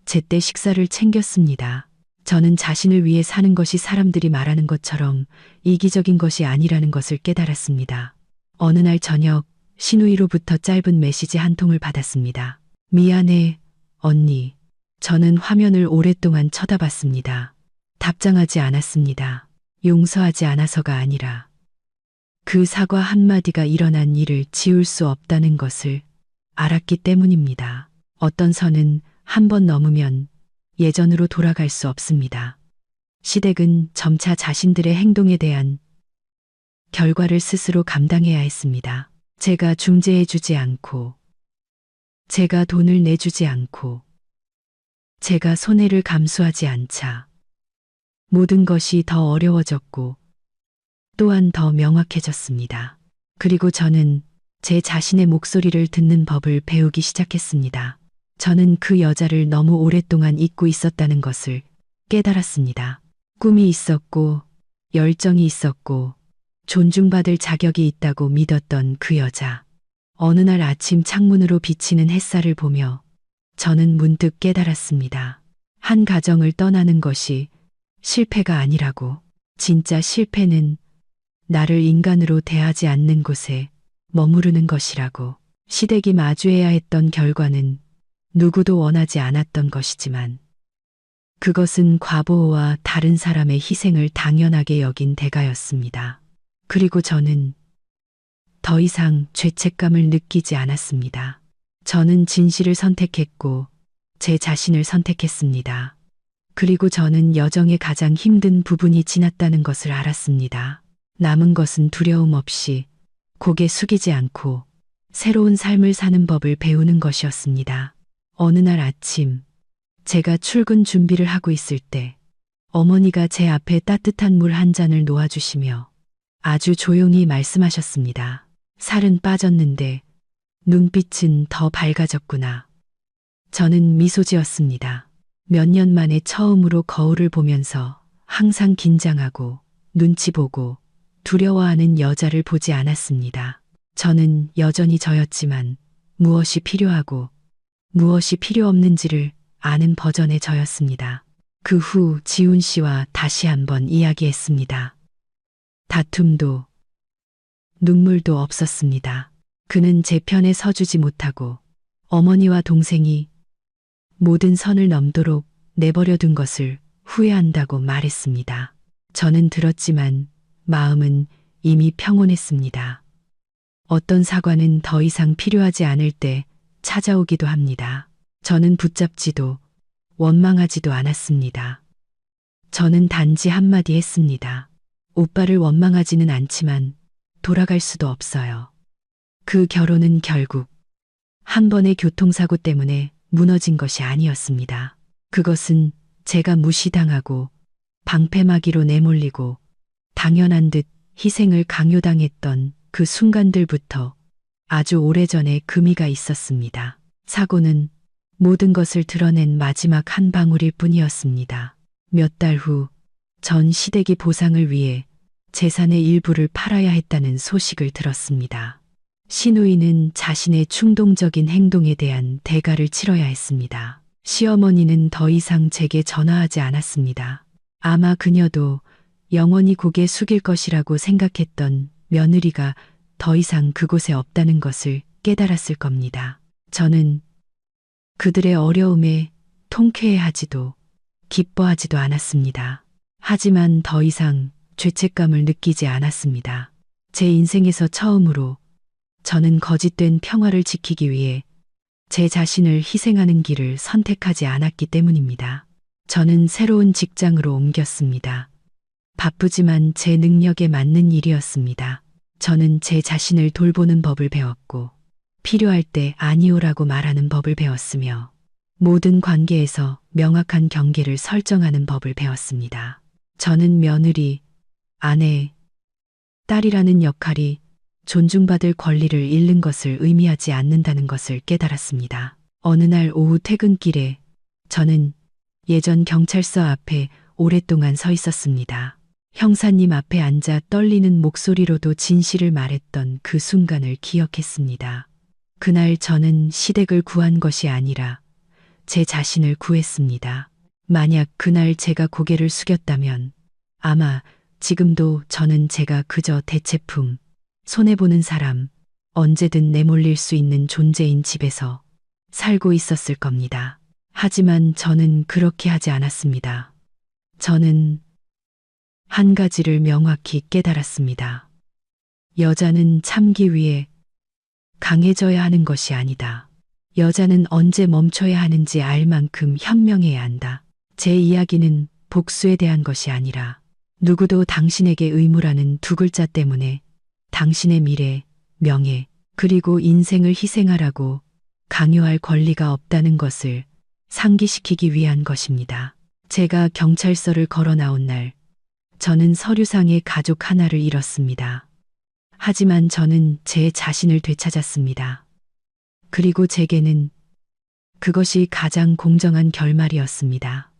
제때 식사를 챙겼습니다. 저는 자신을 위해 사는 것이 사람들이 말하는 것처럼 이기적인 것이 아니라는 것을 깨달았습니다. 어느 날 저녁 신우이로부터 짧은 메시지 한 통을 받았습니다. 미안해, 언니. 저는 화면을 오랫동안 쳐다봤습니다. 답장하지 않았습니다. 용서하지 않아서가 아니라 그 사과 한마디가 일어난 일을 지울 수 없다는 것을 알았기 때문입니다. 어떤 선은 한 번 넘으면 예전으로 돌아갈 수 없습니다. 시댁은 점차 자신들의 행동에 대한 결과를 스스로 감당해야 했습니다. 제가 중재해주지 않고, 제가 돈을 내주지 않고, 제가 손해를 감수하지 않자 모든 것이 더 어려워졌고 또한 더 명확해졌습니다. 그리고 저는 제 자신의 목소리를 듣는 법을 배우기 시작했습니다. 저는 그 여자를 너무 오랫동안 잊고 있었다는 것을 깨달았습니다. 꿈이 있었고, 열정이 있었고, 존중받을 자격이 있다고 믿었던 그 여자. 어느 날 아침 창문으로 비치는 햇살을 보며 저는 문득 깨달았습니다. 한 가정을 떠나는 것이 실패가 아니라고. 진짜 실패는 나를 인간으로 대하지 않는 곳에 머무르는 것이라고. 시댁이 마주해야 했던 결과는 누구도 원하지 않았던 것이지만 그것은 과보호와 다른 사람의 희생을 당연하게 여긴 대가였습니다. 그리고 저는 더 이상 죄책감을 느끼지 않았습니다. 저는 진실을 선택했고 제 자신을 선택했습니다. 그리고 저는 여정의 가장 힘든 부분이 지났다는 것을 알았습니다. 남은 것은 두려움 없이 고개 숙이지 않고 새로운 삶을 사는 법을 배우는 것이었습니다. 어느 날 아침 제가 출근 준비를 하고 있을 때 어머니가 제 앞에 따뜻한 물 한 잔을 놓아주시며 아주 조용히 말씀하셨습니다. 살은 빠졌는데 눈빛은 더 밝아졌구나. 저는 미소 지었습니다. 몇 년 만에 처음으로 거울을 보면서 항상 긴장하고 눈치 보고 두려워하는 여자를 보지 않았습니다. 저는 여전히 저였지만 무엇이 필요하고 무엇이 필요 없는지를 아는 버전의 저였습니다. 그 후 지훈 씨와 다시 한번 이야기했습니다. 다툼도 눈물도 없었습니다. 그는 제 편에 서주지 못하고 어머니와 동생이 모든 선을 넘도록 내버려둔 것을 후회한다고 말했습니다. 저는 들었지만 마음은 이미 평온했습니다. 어떤 사과는 더 이상 필요하지 않을 때 찾아오기도 합니다. 저는 붙잡지도 원망하지도 않았습니다. 저는 단지 한마디 했습니다. 오빠를 원망하지는 않지만 돌아갈 수도 없어요. 그 결혼은 결국 한 번의 교통사고 때문에 무너진 것이 아니었습니다. 그것은 제가 무시당하고 방패막이로 내몰리고 당연한 듯 희생을 강요당했던 그 순간들부터 아주 오래전에 금이가 있었습니다. 사고는 모든 것을 드러낸 마지막 한 방울일 뿐이었습니다. 몇 달 후 전 시댁이 보상을 위해 재산의 일부를 팔아야 했다는 소식을 들었습니다. 시누이는 자신의 충동적인 행동에 대한 대가를 치러야 했습니다. 시어머니는 더 이상 제게 전화하지 않았습니다. 아마 그녀도 영원히 고개 숙일 것이라고 생각했던 며느리가 더 이상 그곳에 없다는 것을 깨달았을 겁니다. 저는 그들의 어려움에 통쾌해하지도 기뻐하지도 않았습니다. 하지만 더 이상 죄책감을 느끼지 않았습니다. 제 인생에서 처음으로 저는 거짓된 평화를 지키기 위해 제 자신을 희생하는 길을 선택하지 않았기 때문입니다. 저는 새로운 직장으로 옮겼습니다. 바쁘지만 제 능력에 맞는 일이었습니다. 저는 제 자신을 돌보는 법을 배웠고 필요할 때 아니오라고 말하는 법을 배웠으며 모든 관계에서 명확한 경계를 설정하는 법을 배웠습니다. 저는 며느리, 아내, 딸이라는 역할이 존중받을 권리를 잃는 것을 의미하지 않는다는 것을 깨달았습니다. 어느 날 오후 퇴근길에 저는 예전 경찰서 앞에 오랫동안 서 있었습니다. 형사님 앞에 앉아 떨리는 목소리로도 진실을 말했던 그 순간을 기억했습니다. 그날 저는 시댁을 구한 것이 아니라 제 자신을 구했습니다. 만약 그날 제가 고개를 숙였다면 아마 지금도 저는 제가 그저 대체품, 손해보는 사람, 언제든 내몰릴 수 있는 존재인 집에서 살고 있었을 겁니다. 하지만 저는 그렇게 하지 않았습니다. 저는 한 가지를 명확히 깨달았습니다. 여자는 참기 위해 강해져야 하는 것이 아니다. 여자는 언제 멈춰야 하는지 알 만큼 현명해야 한다. 제 이야기는 복수에 대한 것이 아니라 누구도 당신에게 의무라는 두 글자 때문에 당신의 미래, 명예, 그리고 인생을 희생하라고 강요할 권리가 없다는 것을 상기시키기 위한 것입니다. 제가 경찰서를 걸어 나온 날, 저는 서류상의 가족 하나를 잃었습니다. 하지만 저는 제 자신을 되찾았습니다. 그리고 제게는 그것이 가장 공정한 결말이었습니다.